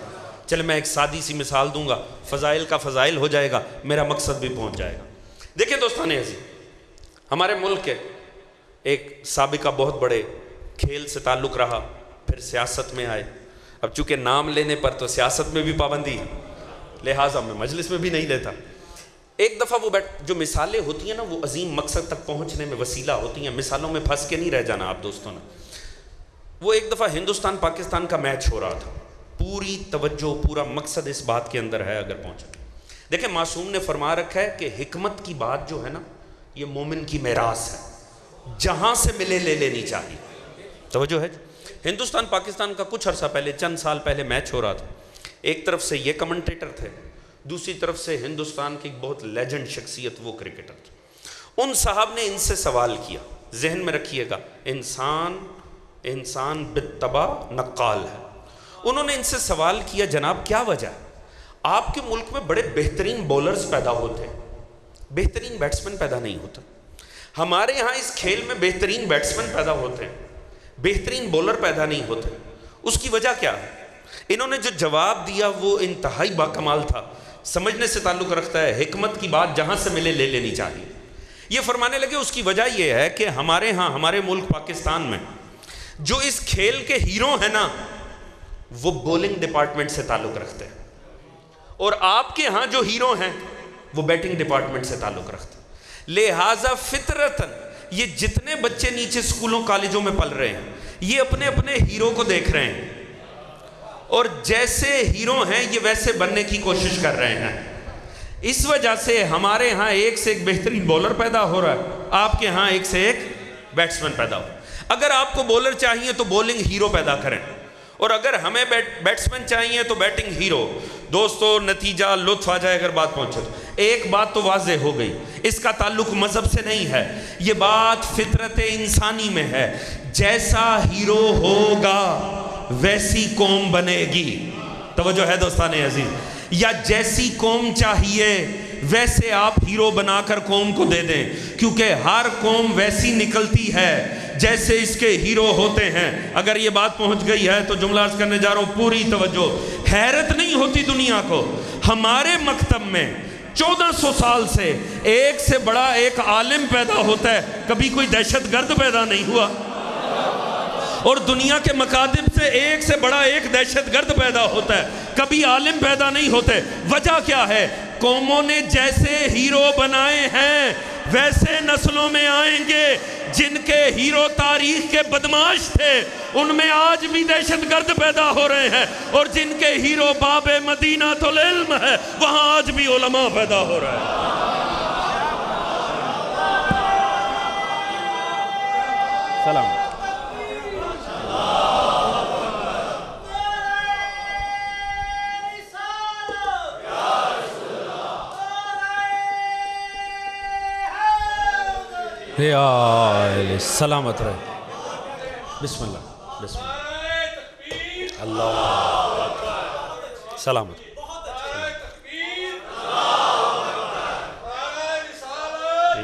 چلے میں ایک سادی سی مثال دوں گا، فضائل کا فضائل ہو جائے گا، میرا مقصد بھی پہنچ جائے گا. دیکھیں دوستان عزیز، ہمارے ملک کے ایک سابقہ بہت بڑے کھیل سے تعلق رہا، پھر سیاست میں آئے. اب چونکہ نام لینے پر تو سیاست میں بھی پابندی ہے، لہٰذا میں مجلس میں بھی نہیں لیتا. ایک دفعہ وہ جو مثالیں ہوتی ہیں نا وہ عظیم مقصد تک پہنچنے میں وسیلہ ہوتی ہیں، مثالوں میں پھنس کے نہیں رہ جانا آپ دوستوں نے. وہ ایک دفعہ ہندوستان پاکستان کا میچ ہو رہا تھا، پوری توجہ پورا مقصد اس بات کے اندر ہے اگر پہنچے. دیکھیں معصوم نے فرما رکھا ہے کہ حکمت کی بات جو ہے نا یہ مومن کی میراث ہے، جہاں سے ملے لے لینی چاہیے. توجہ ہے. ہندوستان پاکستان کا کچھ عرصہ پہلے چند سال پہلے میچ ہو رہا تھا. ایک طرف سے یہ کمنٹیٹر تھے، دوسری طرف سے ہندوستان کی بہت لیجنڈ شخصیت وہ کرکٹر تھے. ان صاحب نے ان سے سوال کیا، ذہن میں رکھیے گا انسان بالطبع نقال ہے. انہوں نے ان سے سوال کیا جناب کیا وجہ ہے آپ کے ملک میں بڑے بہترین بولرز پیدا ہوتے ہیں، بہترین بیٹسمن پیدا نہیں ہوتا؟ ہمارے ہاں اس کھیل میں بہترین بیٹسمن پیدا ہوتے ہیں، بہترین بولر پیدا نہیں ہوتے، اس کی وجہ کیا ہے؟ انہوں نے جو جواب دیا وہ انتہائی باکمال تھا، سمجھنے سے تعلق رکھتا ہے. حکمت کی بات جہاں سے ملے لے لینی چاہیے. یہ فرمانے لگے اس کی وجہ یہ ہے کہ ہمارے ہاں ہمارے ملک پاکستان میں جو اس کھیل کے ہیرو ہیں نا وہ بولنگ ڈپارٹمنٹ سے تعلق رکھتے ہیں، اور آپ کے ہاں جو ہیرو ہیں وہ بیٹنگ ڈپارٹمنٹ سے تعلق رکھتے ہیں. لہٰذا فطرتاً یہ جتنے بچے نیچے سکولوں کالجوں میں پل رہے ہیں یہ اپنے اپنے ہیرو کو دیکھ رہے ہیں، اور جیسے ہیرو ہیں یہ ویسے بننے کی کوشش کر رہے ہیں. اس وجہ سے ہمارے ہاں ایک سے ایک بہترین بولر پیدا ہو رہا ہے، آپ کے ہاں ایک سے ایک بیٹسمن پیدا ہو رہا ہے. اگر آپ کو بولر چاہیے تو بولنگ ہیرو پیدا کریں، اور اگر ہمیں بیٹسمن چاہیے تو بیٹنگ ہیرو. دوستو نتیجہ لطف آ جائے اگر بات پہنچے تو. ایک بات تو واضح ہو گئی، اس کا تعلق مذہب سے نہیں ہے، یہ بات فطرت انسانی میں ہے. جیسا ہیرو ہوگا ویسی قوم بنے گی. توجہ ہے دوستان عزیز؟ یا جیسی قوم چاہیے ویسے آپ ہیرو بنا کر قوم کو دے دیں، کیونکہ ہر قوم ویسی نکلتی ہے جیسے اس کے ہیرو ہوتے ہیں. اگر یہ بات پہنچ گئی ہے تو جملہ عرض کرنے جا رہا ہوں، پوری توجہ. حیرت نہیں ہوتی دنیا کو، ہمارے مکتب میں 1400 سال سے ایک سے بڑا ایک عالم پیدا ہوتا ہے، کبھی کوئی دہشت گرد پیدا نہیں ہوا. اور دنیا کے مکاتب سے ایک سے بڑا ایک دہشت گرد پیدا ہوتا ہے، کبھی عالم پیدا نہیں ہوتے. وجہ کیا ہے؟ قوموں نے جیسے ہیرو بنائے ہیں ویسے نسلوں میں آئیں گے. جن کے ہیرو تاریخ کے بدماش تھے ان میں آج بھی دہشت گرد پیدا ہو رہے ہیں، اور جن کے ہیرو باب مدینہ العلم ہے وہاں آج بھی علماء پیدا ہو رہے ہیں. سلام. یا سلامت رہے. بسم اللہ بسم اللہ. اللہ سلامت.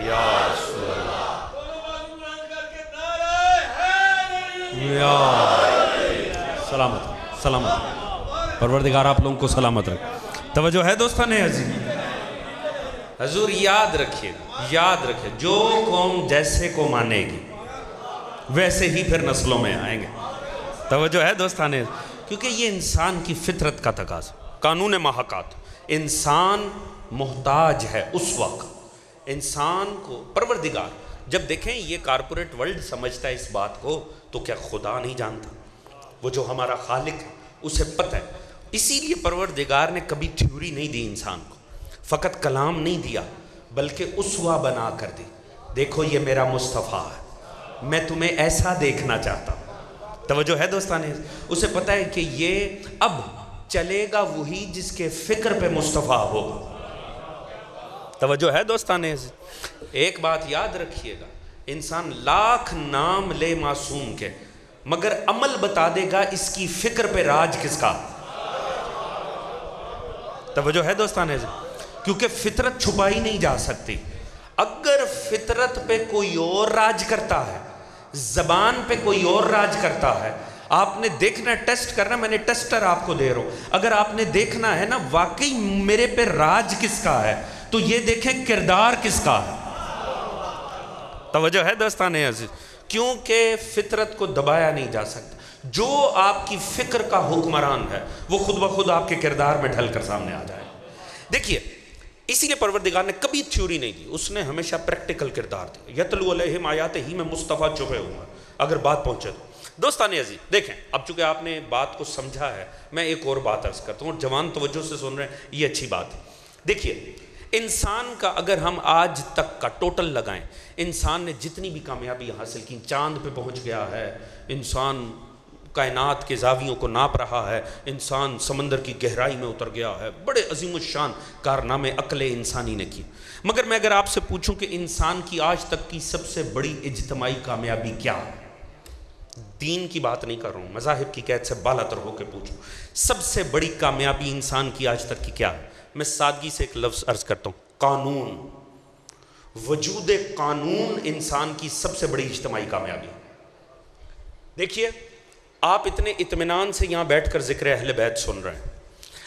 یا رسول اللہ. یا سلامت سلامت. پروردگار آپ لوگوں کو سلامت رکھے. توجہ ہے دوستان عزیز؟ حضور یاد رکھیے جو قوم جیسے کو مانے گی ویسے ہی پھر نسلوں میں آئیں گے. توجہ ہے دوستان عزیز؟ کیونکہ یہ انسان کی فطرت کا تقاضا، قانون محاکات. انسان محتاج ہے اس وقت، انسان کو پروردگار جب دیکھیں یہ کارپوریٹ ورلڈ سمجھتا ہے اس بات کو، تو کیا خدا نہیں جانتا؟ وہ جو ہمارا خالق ہے اسے پتہ ہے. اسی لیے پروردگار نے کبھی تھیوری نہیں دی انسان کو، فقط کلام نہیں دیا بلکہ اسوہ بنا کر دی. دیکھو یہ میرا مصطفیٰ ہے، میں تمہیں ایسا دیکھنا چاہتا ہوں. توجہ ہے دوستانے؟ اسے پتہ ہے کہ یہ اب چلے گا وہی جس کے فکر پہ مصطفیٰ ہوگا. توجہ ہے دوستانے؟ ایک بات یاد رکھیے گا، انسان لاکھ نام لے معصوم کے، مگر عمل بتا دے گا اس کی فکر پہ راج کس کا۔ توجہ ہے دوستانے سے، کیونکہ فطرت چھپائی نہیں جا سکتی۔ اگر فطرت پہ کوئی اور راج کرتا ہے، زبان پہ کوئی اور راج کرتا ہے، آپ نے دیکھنا ہے، ٹیسٹ کرنا، میں نے ٹیسٹر آپ کو دے رہا ہوں، اگر آپ نے دیکھنا ہے نا واقعی میرے پہ راج کس کا ہے، تو یہ دیکھیں کردار کس کا ہے۔ توجہ ہے دوستانے عزیز، کیونکہ فطرت کو دبایا نہیں جا سکتا۔ جو آپ کی فکر کا حکمران ہے وہ خود بخود آپ کے کردار میں ڈھل کر سامنے آ جائے۔ دیکھیے اسی لیے پروردگار نے کبھی تھیوری نہیں دی، اس نے ہمیشہ پریکٹیکل کردار دیا۔ یتلو علیہم آیات ہی میں مصطفیٰ چھپے ہوا اگر بات پہنچے تو۔ دوستان عزیز دیکھیں، اب چونکہ آپ نے بات کو سمجھا ہے، میں ایک اور بات عرض کرتا ہوں، اور جوان توجہ سے سن رہے ہیں، یہ اچھی بات ہے۔ دیکھیے انسان کا اگر ہم آج تک کا ٹوٹل لگائیں، انسان نے جتنی بھی کامیابی حاصل کی، چاند پہ پہنچ گیا ہے، انسان کائنات کے زاویوں کو ناپ رہا ہے، انسان سمندر کی گہرائی میں اتر گیا ہے، بڑے عظیم الشان کارنامے عقل انسانی نے کی، مگر میں اگر آپ سے پوچھوں کہ انسان کی آج تک کی سب سے بڑی اجتماعی کامیابی کیا ہے؟ دین کی بات نہیں کر رہا ہوں، مذاہب کی قید سے بالا تر ہو کے پوچھوں، سب سے بڑی کامیابی انسان کی آج تک کی کیا ہے؟ میں سادگی سے ایک لفظ عرض کرتا ہوں، قانون۔ وجود قانون انسان کی سب سے بڑی اجتماعی کامیابی ہے۔ دیکھیے آپ اتنے اطمینان سے یہاں بیٹھ کر ذکر اہل بیت سن رہے ہیں،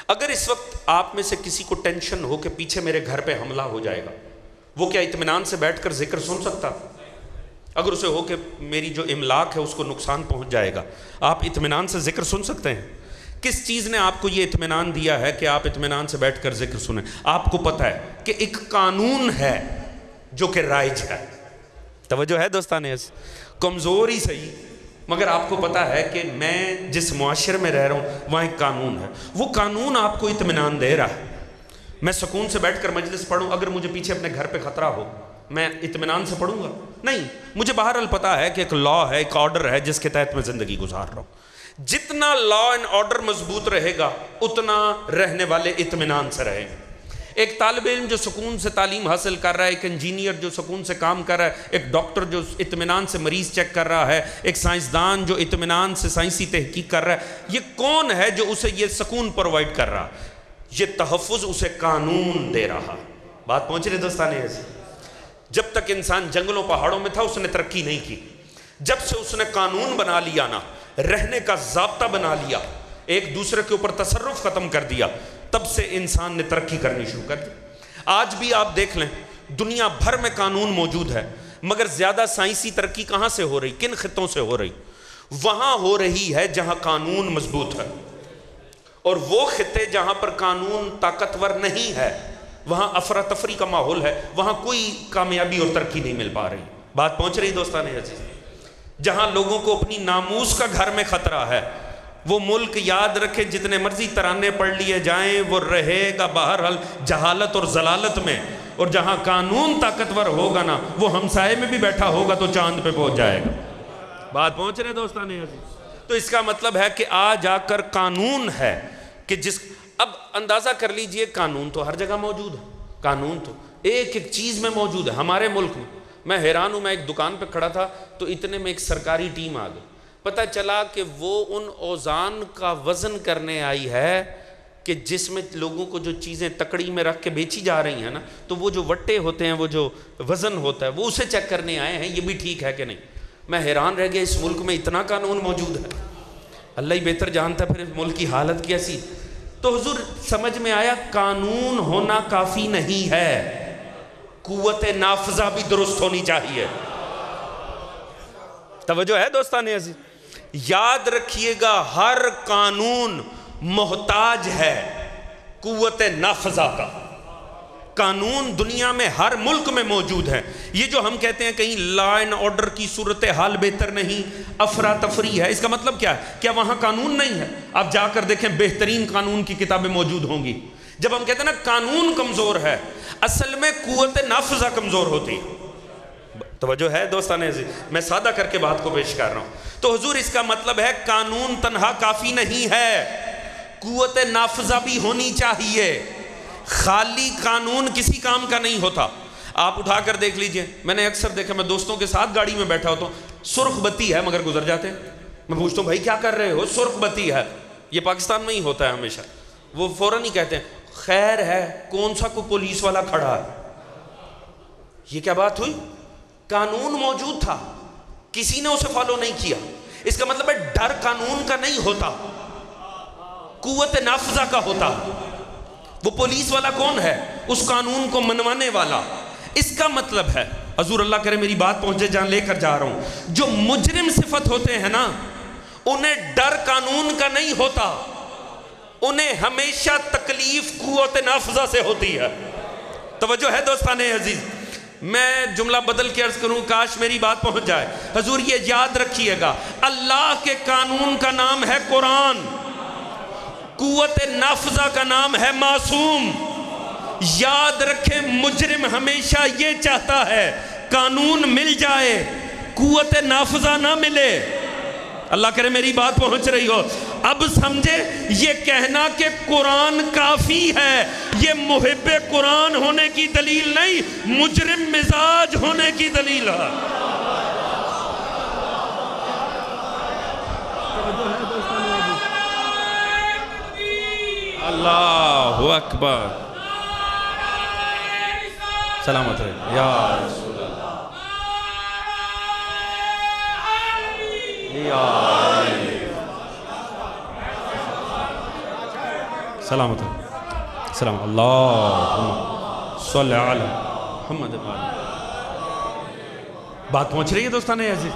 اگر اس وقت آپ میں سے کسی کو ٹینشن ہو کہ پیچھے میرے گھر پہ حملہ ہو جائے گا، وہ کیا اطمینان سے بیٹھ کر ذکر سن سکتا؟ اگر اسے ہو کہ میری جو املاک ہے اس کو نقصان پہنچ جائے گا، آپ اطمینان سے ذکر سن سکتے ہیں؟ کس چیز نے آپ کو یہ اطمینان دیا ہے کہ آپ اطمینان سے بیٹھ کر ذکر سنیں؟ آپ کو پتہ ہے کہ ایک قانون ہے جو کہ رائج ہے۔ توجہ ہے دوستانے، کمزور ہی صحیح، مگر آپ کو پتہ ہے کہ میں جس معاشرے میں رہ رہا ہوں وہاں ایک قانون ہے، وہ قانون آپ کو اطمینان دے رہا ہے۔ میں سکون سے بیٹھ کر مجلس پڑھوں، اگر مجھے پیچھے اپنے گھر پہ خطرہ ہو میں اطمینان سے پڑھوں گا؟ نہیں، مجھے بہرحال پتہ ہے کہ ایک لا ہے، ایک آرڈر ہے جس کے تحت میں زندگی گزار رہا ہوں۔ جتنا لا اینڈ آرڈر مضبوط رہے گا اتنا رہنے والے اطمینان سے رہیں گے۔ ایک طالب علم جو سکون سے تعلیم حاصل کر رہا ہے، ایک انجینئر جو سکون سے کام کر رہا ہے، ایک ڈاکٹر جو اطمینان سے مریض چیک کر رہا ہے، ایک سائنسدان جو اطمینان سے سائنسی تحقیق کر رہا ہے، یہ کون ہے جو اسے یہ سکون پرووائڈ کر رہا؟ یہ تحفظ اسے قانون دے رہا۔ بات پہنچ رہی دوستانے ایسے؟ جب تک انسان جنگلوں پہاڑوں میں تھا اس نے ترقی نہیں کی، جب سے اس نے قانون بنا لیا نا، رہنے کا ضابطہ بنا لیا، ایک دوسرے کے اوپر تصرف ختم کر دیا، تب سے انسان نے ترقی کرنی شروع کر دی۔ آج بھی آپ دیکھ لیں دنیا بھر میں قانون موجود ہے، مگر زیادہ سائنسی ترقی کہاں سے ہو رہی؟ کن خطوں سے ہو رہی؟ وہاں ہو رہی ہے جہاں قانون مضبوط ہے، اور وہ خطے جہاں پر قانون طاقتور نہیں ہے، وہاں افراتفری کا ماحول ہے، وہاں کوئی کامیابی اور ترقی نہیں مل پا رہی۔ بات پہنچ رہی دوستانے عزیز؟ جہاں لوگوں کو اپنی ناموس کا گھر میں خطرہ ہے، وہ ملک یاد رکھے جتنے مرضی ترانے پڑھ لیے جائیں وہ رہے گا بہرحال جہالت اور ضلالت میں، اور جہاں قانون طاقتور ہوگا نا وہ ہمسائے میں بھی بیٹھا ہوگا تو چاند پہ پہنچ جائے گا۔ بات پہنچ رہے دوستانے عزیز؟ تو اس کا مطلب ہے کہ آ جا کر قانون ہے کہ جس، اب اندازہ کر لیجئے قانون تو ہر جگہ موجود ہے، قانون تو ایک ایک چیز میں موجود ہے ہمارے ملک میں۔ میں حیران ہوں، میں ایک دکان پہ کھڑا تھا تو اتنے میں ایک سرکاری ٹیم آ گئی، پتہ چلا کہ وہ ان اوزان کا وزن کرنے آئی ہے کہ جس میں لوگوں کو جو چیزیں تکڑی میں رکھ کے بیچی جا رہی ہیں نا، تو وہ جو وٹے ہوتے ہیں، وہ جو وزن ہوتا ہے وہ اسے چیک کرنے آئے ہیں، یہ بھی ٹھیک ہے کہ نہیں۔ میں حیران رہ گیا، اس ملک میں اتنا قانون موجود ہے، اللہ ہی بہتر جانتا پھر ملک کی حالت کیسی۔ تو حضور سمجھ میں آیا قانون ہونا کافی نہیں ہے، قوت نافذہ بھی درست ہونی چاہیے۔ توجہ ہے دوستانے عزیز؟ یاد رکھیے گا ہر قانون محتاج ہے قوت نافذہ کا۔ قانون دنیا میں ہر ملک میں موجود ہے۔ یہ جو ہم کہتے ہیں کہیں لا اینڈ آرڈر کی صورتحال بہتر نہیں، افراتفری ہے، اس کا مطلب کیا ہے؟ کیا وہاں قانون نہیں ہے؟ آپ جا کر دیکھیں بہترین قانون کی کتابیں موجود ہوں گی۔ جب ہم کہتے ہیں نا قانون کمزور ہے، اصل میں قوت نافذہ کمزور ہوتی ہے۔ توجہ ہے دوستانے عزیز؟ میں سادہ کر کے بات کو پیش کر رہا ہوں۔ تو حضور اس کا مطلب ہے قانون تنہا کافی نہیں ہے، قوت نافذہ بھی ہونی چاہیے۔ خالی قانون کسی کام کا نہیں ہوتا۔ آپ اٹھا کر دیکھ لیجئے، میں نے اکثر دیکھا، میں دوستوں کے ساتھ گاڑی میں بیٹھا ہوتا ہوں، سرخ بتی ہے مگر گزر جاتے ہیں، میں پوچھتا ہوں بھائی کیا کر رہے ہو؟ سرخ بتی ہے. یہ پاکستان میں ہی ہوتا ہے ہمیشہ. وہ فوراً ہی کہتے ہیں خیر ہے کون سا کوئی پولیس والا کھڑا ہے. یہ کیا بات ہوئی؟ قانون موجود تھا, کسی نے اسے فالو نہیں کیا. اس کا مطلب ہے ڈر قانون کا نہیں ہوتا, قوت نافذہ کا ہوتا. وہ پولیس والا کون ہے؟ اس قانون کو منوانے والا. اس کا مطلب ہے, حضور اللہ کرے میری بات پہنچے جہاں لے کر جا رہا ہوں, جو مجرم صفت ہوتے ہیں نا, انہیں ڈر قانون کا نہیں ہوتا, انہیں ہمیشہ تکلیف قوت نافذہ سے ہوتی ہے. توجہ ہے دوستان عزیز؟ میں جملہ بدل کے عرض کروں, کاش میری بات پہنچ جائے. حضور یہ یاد رکھیے گا, اللہ کے قانون کا نام ہے قرآن, قوت نافذہ کا نام ہے معصوم. یاد رکھیں مجرم ہمیشہ یہ چاہتا ہے قانون مل جائے, قوت نافذہ نہ ملے. اللہ کرے میری بات پہنچ رہی ہو. اب سمجھے, یہ کہنا کہ قرآن کافی ہے یہ محب قرآن ہونے کی دلیل نہیں, مجرم مزاج ہونے کی دلیل ہے. اللہ اکبر, سلامت رہے یا رسول اللہ, سلامت رہے, سلام اللہ صلی علی محمد. بات پہنچ رہی ہے دوستان عزیز؟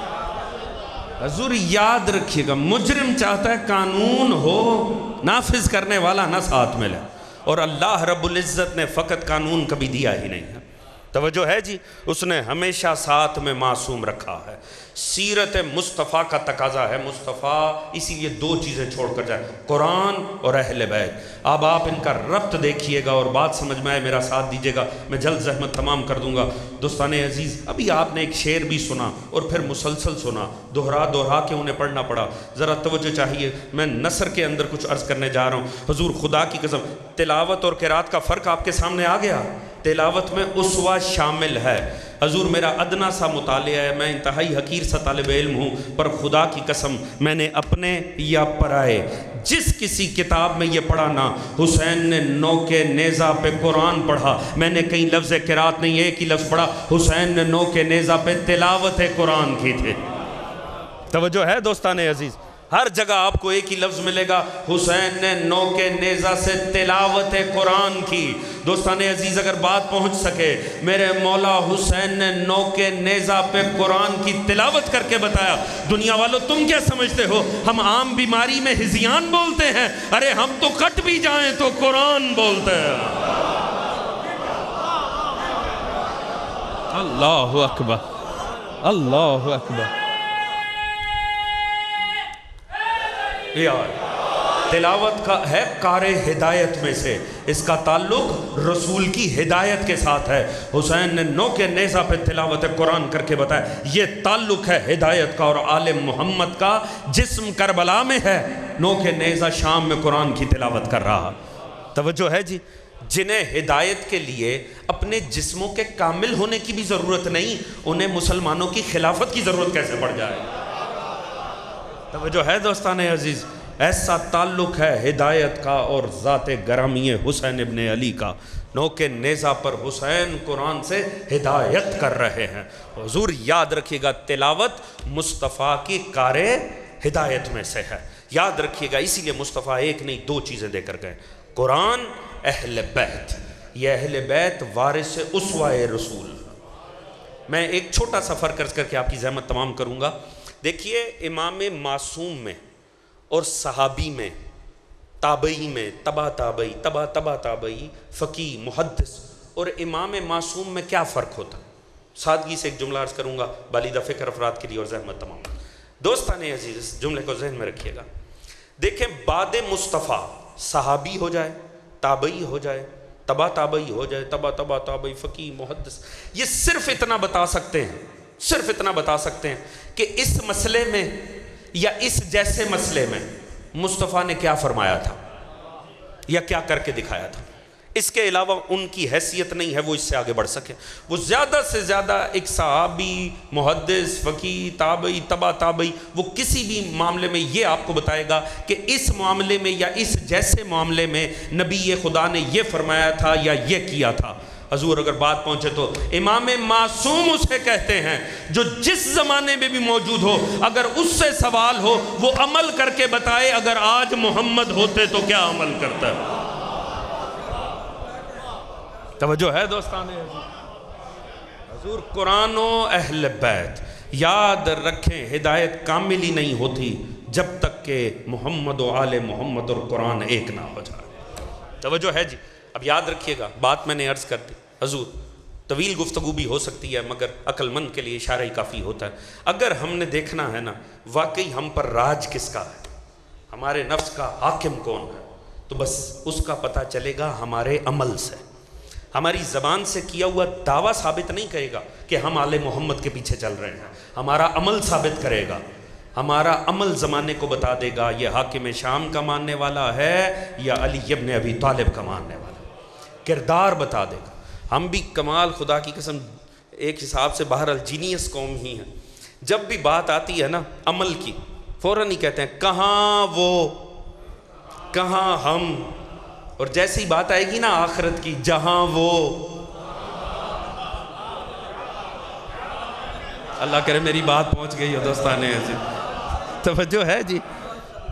حضور یاد رکھیے گا, مجرم چاہتا ہے قانون ہو, نافذ کرنے والا نہ ساتھ ملے, اور اللہ رب العزت نے فقط قانون کبھی دیا ہی نہیں ہے. توجہ ہے جی؟ اس نے ہمیشہ ساتھ میں معصوم رکھا ہے. سیرت مصطفیٰ کا تقاضا ہے, مصطفیٰ اسی لیے دو چیزیں چھوڑ کر جائے, قرآن اور اہل بیت. اب آپ ان کا ربط دیکھیے گا اور بات سمجھ میں آئے میرا ساتھ دیجیے گا, میں جلد زحمت تمام کر دوں گا. دوستان عزیز, ابھی آپ نے ایک شعر بھی سنا اور پھر مسلسل سنا, دوہرا کے انہیں پڑھنا پڑا. ذرا توجہ چاہیے, میں نثر کے اندر کچھ عرض کرنے جا رہا ہوں. حضور خدا کی قسم, تلاوت اور قرات کا فرق آپ کے سامنے آ گیا. تلاوت میں اسوہ شامل ہے. حضور میرا ادنا سا مطالعہ ہے, میں انتہائی حقیر سا طالب علم ہوں, پر خدا کی قسم میں نے اپنے یا پرائے جس کسی کتاب میں یہ پڑھا نا, حسین نے نوک نیزہ پہ قرآن پڑھا, میں نے کئی لفظ قرات نہیں ایک ہی لفظ پڑھا, حسین نے نوک نیزہ پہ تلاوت قرآن کی تھے. توجہ ہے دوستان عزیز؟ ہر جگہ آپ کو ایک ہی لفظ ملے گا, حسین نے نوک نیزہ سے تلاوت قرآن کی. دوستان عزیز اگر بات پہنچ سکے, میرے مولا حسین نے نوک نیزہ پہ قرآن کی تلاوت کر کے بتایا. دنیا والوں تم کیا سمجھتے ہو, ہم عام بیماری میں ہذیان بولتے ہیں, ارے ہم تو کٹ بھی جائیں تو قرآن بولتے ہیں. اللہ اکبر, اللہ اکبر. تلاوت کا ہے کار ہدایت میں سے, اس کا تعلق رسول کی ہدایت کے ساتھ ہے. حسین نے نوک نیزہ پہ تلاوت قرآن کر کے بتایا, یہ تعلق ہے ہدایت کا. اور آل محمد کا جسم کربلا میں ہے, نوک نیزہ شام میں قرآن کی تلاوت کر رہا. توجہ ہے جی؟ جنہیں ہدایت کے لیے اپنے جسموں کے کامل ہونے کی بھی ضرورت نہیں, انہیں مسلمانوں کی خلافت کی ضرورت کیسے پڑ جائے؟ توجہ ہے دوستان عزیز؟ ایسا تعلق ہے ہدایت کا اور ذات گرامی حسین ابن علی کا. نوک نیزہ پر حسین قرآن سے ہدایت کر رہے ہیں. حضور یاد رکھیے گا, تلاوت مصطفیٰ کی کار ہدایت میں سے ہے. یاد رکھیے گا, اسی لیے مصطفیٰ ایک نہیں دو چیزیں دے کر گئے, قرآن, اہل بیت. یہ اہل بیت وارث اسوہ رسول. میں ایک چھوٹا سفر کر کے آپ کی زحمت تمام کروں گا. دیکھیے, امام معصوم میں اور صحابی میں, تابعی میں, تبا تابعی, فقی, محدث اور امام معصوم میں کیا فرق ہوتا؟ سادگی سے ایک جملہ عرض کروں گا بالیدہ فکر افراد کے لیے اور زحمت تمام. دوستان عزیز اس جملے کو ذہن میں رکھیے گا. دیکھیں, بعد مصطفیٰ صحابی ہو جائے, تابعی ہو جائے, تبا تابعی ہو جائے, تبا تابعی, فقی, محدث, یہ صرف اتنا بتا سکتے ہیں کہ اس مسئلے میں یا اس جیسے مسئلے میں مصطفیٰ نے کیا فرمایا تھا یا کیا کر کے دکھایا تھا. اس کے علاوہ ان کی حیثیت نہیں ہے وہ اس سے آگے بڑھ سکے. وہ زیادہ سے زیادہ ایک صحابی، محدث، فقیہ، تابعی، تبع تابعی، وہ کسی بھی معاملے میں یہ آپ کو بتائے گا کہ اس معاملے میں یا اس جیسے معاملے میں نبی خدا نے یہ فرمایا تھا یا یہ کیا تھا. حضور اگر بات پہنچے تو امام معصوم اسے کہتے ہیں جو جس زمانے میں بھی موجود ہو، اگر اس سے سوال ہو وہ عمل کر کے بتائے اگر آج محمد ہوتے تو کیا عمل کرتا ہے. توجہ ہے دوستان حضور. قرآن و اہل بیت یاد رکھیں، ہدایت کامل ہی نہیں ہوتی جب تک کہ محمد و آل محمد اور قرآن ایک نہ ہو جائے. توجہ ہے جی. اب یاد رکھیے گا بات میں نے عرض کر دی حضور، طویل گفتگو بھی ہو سکتی ہے مگر عقل مند کے لیے اشارہ ہی کافی ہوتا ہے. اگر ہم نے دیکھنا ہے نا واقعی ہم پر راج کس کا ہے، ہمارے نفس کا حاکم کون ہے، تو بس اس کا پتہ چلے گا ہمارے عمل سے. ہماری زبان سے کیا ہوا دعویٰ ثابت نہیں کرے گا کہ ہم آل محمد کے پیچھے چل رہے ہیں، ہمارا عمل ثابت کرے گا. ہمارا عمل زمانے کو بتا دے گا یہ حاکم شام کا ماننے والا ہے یا علی ابن ابی طالب کا ماننے والا. کردار بتا دے گا. ہم بھی کمال خدا کی قسم ایک حساب سے بہرحال جینیس قوم ہی ہیں. جب بھی بات آتی ہے نا عمل کی فوراً ہی کہتے ہیں کہاں وہ کہاں ہم، اور جیسی بات آئے گی نا آخرت کی جہاں وہ. اللہ کرے میری بات پہنچ گئی ہو دوستان عزیز. توجہ ہے جی.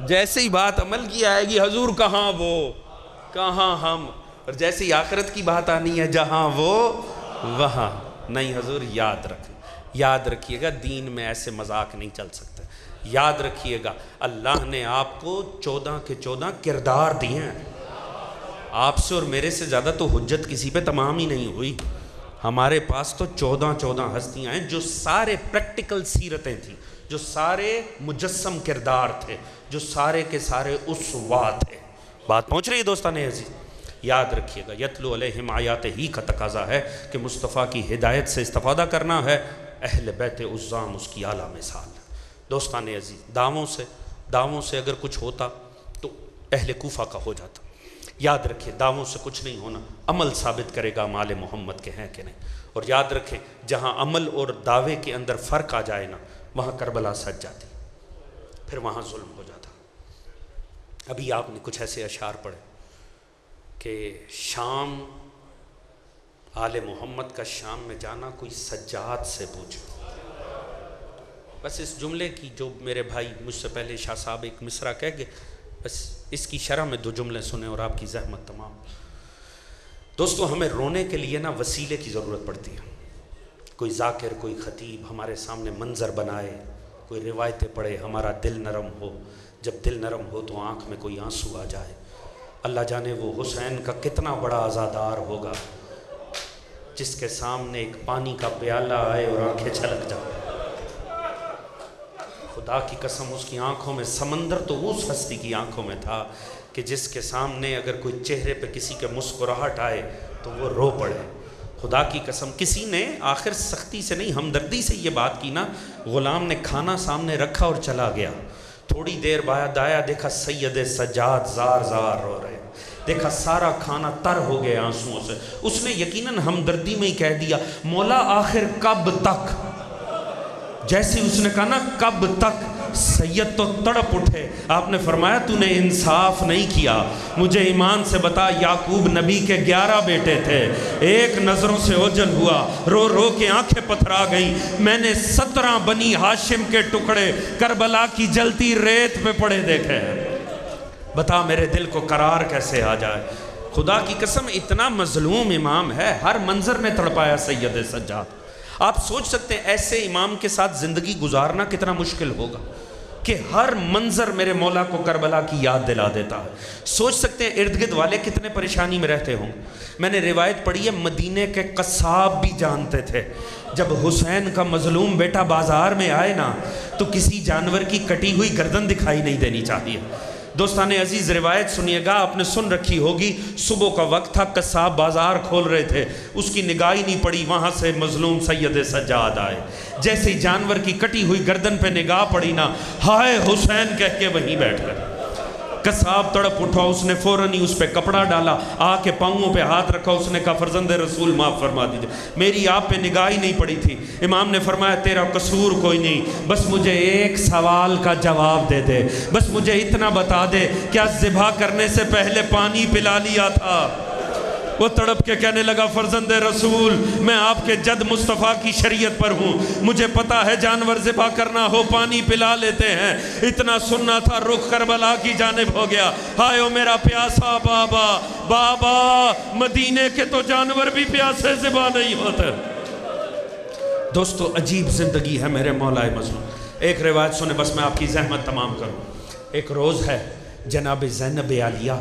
جیسے ہی بات عمل کی آئے گی حضور کہاں وہ کہاں ہم، اور جیسے ہی آخرت کی بات آنی ہے جہاں وہ وہاں نہیں. حضور یاد رکھیے گا دین میں ایسے مذاق نہیں چل سکتے. یاد رکھیے گا اللہ نے آپ کو 14 کے 14 کردار دیے ہیں. آپ سے اور میرے سے زیادہ تو حجت کسی پہ تمام ہی نہیں ہوئی. ہمارے پاس تو 14 ہستیاں ہیں جو سارے پریکٹیکل سیرتیں تھیں، جو سارے مجسم کردار تھے، جو سارے کے سارے اسوات تھے. بات پہنچ رہی ہے دوستان عزیز. یاد رکھیے گا یتلو علیہم آیات ہی کا تقاضا ہے کہ مصطفیٰ کی ہدایت سے استفادہ کرنا ہے. اہل بیت عظام اس کی اعلیٰ مثال. دوستان عزیز دعووں سے اگر کچھ ہوتا تو اہل کوفہ کا ہو جاتا. یاد رکھیں دعووں سے کچھ نہیں ہونا، عمل ثابت کرے گا مال محمد کے ہیں کہ نہیں. اور یاد رکھیں جہاں عمل اور دعوے کے اندر فرق آ جائے نا وہاں کربلا سج جاتی، پھر وہاں ظلم ہو جاتا. ابھی آپ نے کچھ ایسے اشعار پڑھے کہ شام آل محمد کا شام میں جانا کوئی سجاد سے پوچھو. بس اس جملے کی جو میرے بھائی مجھ سے پہلے شاہ صاحب ایک مصرع کہہ گئے، بس اس کی شرح میں 2 جملے سنیں اور آپ کی زحمت تمام. دوستو ہمیں رونے کے لیے نا وسیلے کی ضرورت پڑتی ہے. کوئی ذاکر، کوئی خطیب ہمارے سامنے منظر بنائے، کوئی روایتیں پڑھے، ہمارا دل نرم ہو. جب دل نرم ہو تو آنکھ میں کوئی آنسو آ جائے. اللہ جانے وہ حسین کا کتنا بڑا عزادار ہوگا جس کے سامنے ایک پانی کا پیالہ آئے اور آنکھیں چھلک جائیں. خدا کی قسم اس کی آنکھوں میں سمندر تو اس ہستی کی آنکھوں میں تھا کہ جس کے سامنے اگر کوئی چہرے پہ کسی کے مسکراہٹ آئے تو وہ رو پڑے. خدا کی قسم کسی نے آخر سختی سے نہیں ہمدردی سے یہ بات کی نا. غلام نے کھانا سامنے رکھا اور چلا گیا. تھوڑی دیر بعد آیا، دیکھا سید سجاد زار زار رو رہے، دیکھا سارا کھانا تر ہو گیا آنسوؤں سے. اس نے یقیناً ہمدردی میں ہی کہہ دیا مولا آخر کب تک. جیسے اس نے کہا نا کب تک، سید تو تڑپ اٹھے. آپ نے فرمایا تو نے انصاف نہیں کیا، مجھے ایمان سے بتا یعقوب نبی کے 11 بیٹے تھے، ایک نظروں سے اوجل ہوا، رو رو کے آنکھیں پتھرا گئیں. میں نے 17 بنی ہاشم کے ٹکڑے کربلا کی جلتی ریت پہ پڑے دیکھے ہیں. بتا میرے دل کو قرار کیسے آ جائے. خدا کی قسم اتنا مظلوم امام ہے، ہر منظر میں تڑپایا سید سجاد. آپ سوچ سکتے ہیں ایسے امام کے ساتھ زندگی گزارنا کتنا مشکل ہوگا کہ ہر منظر میرے مولا کو کربلا کی یاد دلا دیتا ہے. سوچ سکتے ہیں ارد گرد والے کتنے پریشانی میں رہتے ہوں. میں نے روایت پڑھی ہے مدینے کے قصاب بھی جانتے تھے جب حسین کا مظلوم بیٹا بازار میں آئے نا تو کسی جانور کی کٹی ہوئی گردن دکھائی نہیں دینی چاہیے. دوستان عزیز روایت سنیے گا، آپ نے سن رکھی ہوگی، صبح کا وقت تھا، قصاب بازار کھول رہے تھے، اس کی نگاہ ہی نہیں پڑی، وہاں سے مظلوم سید سجاد آئے. جیسے ہی جانور کی کٹی ہوئی گردن پہ نگاہ پڑی نا، ہائے حسین کہہ کے وہیں بیٹھ گئے. قصاب تڑپ اٹھا، اس نے فوراً ہی اس پہ کپڑا ڈالا، آ کے پاؤں پہ ہاتھ رکھا، اس نے کہا فرزند رسول معاف فرما دیجئے، میری آپ پہ نگاہ ہی نہیں پڑی تھی۔ امام نے فرمایا تیرا قصور کوئی نہیں، بس مجھے ایک سوال کا جواب دے دے، بس مجھے اتنا بتا دے، کیا ذبح کرنے سے پہلے پانی پلا لیا تھا؟ وہ تڑپ کے کہنے لگا فرزند رسول میں آپ کے جد مصطفیٰ کی شریعت پر ہوں، مجھے پتا ہے جانور ذبح کرنا ہو پانی پلا لیتے ہیں، اتنا سننا تھا رخ کربلا کی جانب ہو گیا، ہائے او میرا پیاسا بابا، بابا مدینے کے تو جانور بھی پیاسے ذبح نہیں ہوتے۔ دوستو عجیب زندگی ہے میرے مولا مظلوم۔ ایک روایت سنے بس میں آپ کی زحمت تمام کروں۔ ایک روز ہے جناب زینب عالیہ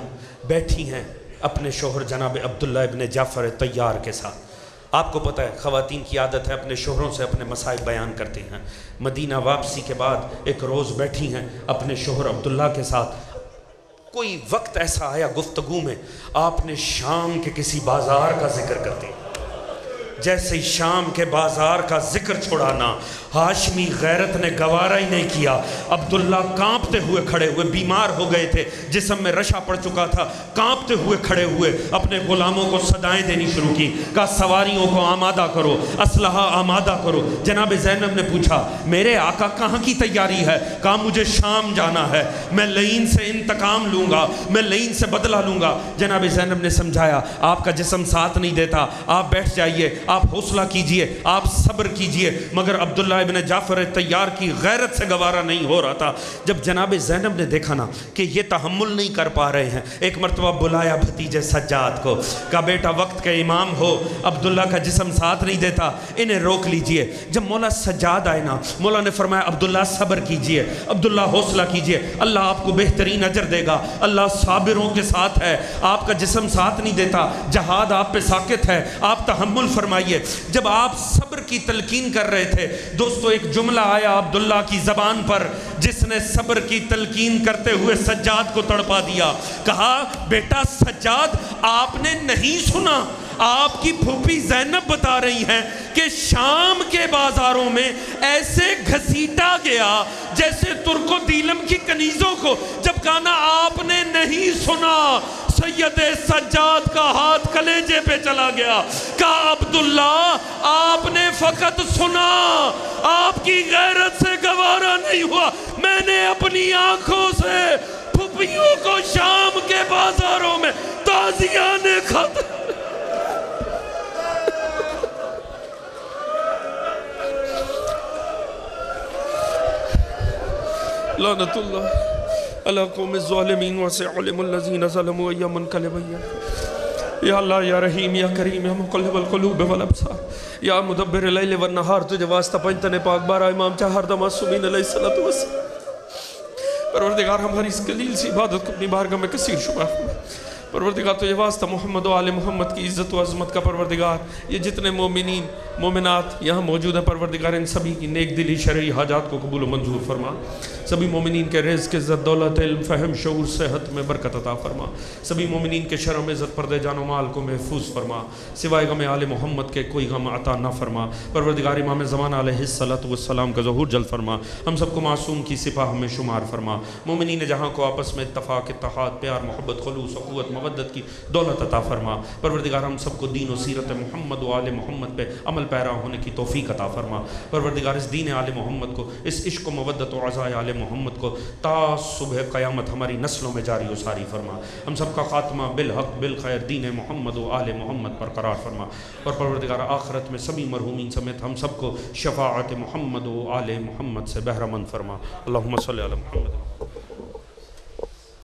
بیٹھی ہیں اپنے شوہر جناب عبداللہ ابن جعفر طیار کے ساتھ۔ آپ کو پتہ ہے خواتین کی عادت ہے اپنے شوہروں سے اپنے مسائل بیان کرتی ہیں۔ مدینہ واپسی کے بعد ایک روز بیٹھی ہیں اپنے شوہر عبداللہ کے ساتھ، کوئی وقت ایسا آیا گفتگو میں آپ نے شام کے کسی بازار کا ذکر کر دیا، جیسے ہی شام کے بازار کا ذکر چھڑانا ہاشمی غیرت نے گوارا ہی نہیں کیا۔ عبداللہ کانپتے ہوئے کھڑے ہوئے، بیمار ہو گئے تھے، جسم میں رشا پڑ چکا تھا، کانپتے ہوئے کھڑے ہوئے اپنے غلاموں کو صدائیں دینی شروع کی، کہا سواریوں کو آمادہ کرو، اسلحہ آمادہ کرو۔ جناب زینب نے پوچھا میرے آقا کہاں کی تیاری ہے؟ کہا مجھے شام جانا ہے، میں لعین سے انتقام لوں گا، میں لعین سے بدلہ لوں گا۔ جناب زینب نے سمجھایا آپ کا جسم ساتھ نہیں دیتا، آپ بیٹھ جائیے، آپ حوصلہ کیجئے، آپ صبر کیجئے۔ مگر عبداللہ ابن جعفر طیار کی غیرت سے گوارا نہیں ہو رہا تھا۔ جب جناب زینب نے دیکھا نا کہ یہ تحمل نہیں کر پا رہے ہیں، ایک مرتبہ بلایا بھتیجے سجاد کو، کہا بیٹا وقت کے امام ہو، عبداللہ کا جسم ساتھ نہیں دیتا، انہیں روک لیجئے۔ جب مولا سجاد آئے نا، مولا نے فرمایا عبداللہ صبر کیجئے، عبداللہ حوصلہ کیجئے، اللہ آپ کو بہترین اجر دے گا، اللہ صابروں کے ساتھ ہے، آپ کا جسم ساتھ نہیں دیتا، جہاد آپ پہ ساکت ہے، آپ تحمل فرمائیے۔ جب آپ صبر کی تلقین کر رہے تھے دوستو، ایک جملہ آیا عبداللہ کی زبان پر جس نے صبر کی تلقین کرتے ہوئے سجاد کو تڑپا دیا۔ کہا بیٹا سجاد آپ نے نہیں سنا، آپ کی پھوپھی زینب بتا رہی ہیں کہ شام کے بازاروں میں ایسے گھسیٹا گیا جیسے ترک و دیلم کی کنیزوں کو۔ جب کہا نا آپ نے نہیں سنا، سید سجاد کا ہاتھ کلیجے پہ چلا گیا، کہا عبداللہ آپ نے فقط سنا، آپ کی غیرت سے گوارا نہیں ہوا، میں نے اپنی آنکھوں سے پھپھیوں کو شام کے بازاروں میں تازیانے کھاتے۔ لعنت اللہ علی قوم الظالمین وسيعلم الذین ظلموا أي منقلب یا اللہ یا رحیم یا کریم یا مقلب القلوب والابصار یا مدبر اللیل والنہار، تجھے واسطہ پنجتن پاک بارہ امام چہر دم معصومین علیہ السلام۔ پروردگار ہماری اس قلیل سی عبادت کو اپنی بارگاہ میں کثیر شمار فرما۔ پروردگار تو یہ واسطہ محمد و آل محمد کی عزت و عظمت کا پروردگار، یہ جتنے مومنین مومنات یہاں موجود ہیں پروردگار ان سبھی کی نیک دلی شرعی حاجات کو قبول و منظور فرما، سبھی مومنین کے رزق عزت دولت علم فہم شعور صحت میں برکت عطا فرما، سبھی مومنین کے شرم عزت پردے جان و مال کو محفوظ فرما، سوائے غم آل محمد کے کوئی غم عطا نہ فرما۔ پروردگار امام زمانہ علیہ السلام کا ظہور جلد فرما، ہم سب کو معصوم کی سپاہ میں شمار فرما، مومنین جہاں کو آپس میں اتفاق اتحاد پیار محبت خلوص اخوت مودت کی دولت عطا فرما۔ پروردگار ہم سب کو دین و سیرت محمد و آل محمد پہ عمل پیرا ہونے کی توفیق عطا فرما۔ پروردگار اس دین آل محمد کو، اس عشق و مودت و عزائے آل محمد کو تا صبح قیامت ہماری نسلوں میں جاری و ساری فرما۔ ہم سب کا خاتمہ بالحق بالخیر دین محمد و آل محمد پر قرار فرما، اور پروردگار آخرت میں سبھی مرحومین سمیت ہم سب کو شفاعت محمد و آل محمد سے بہرہ مند فرما۔ اللہم صلی علی محمد۔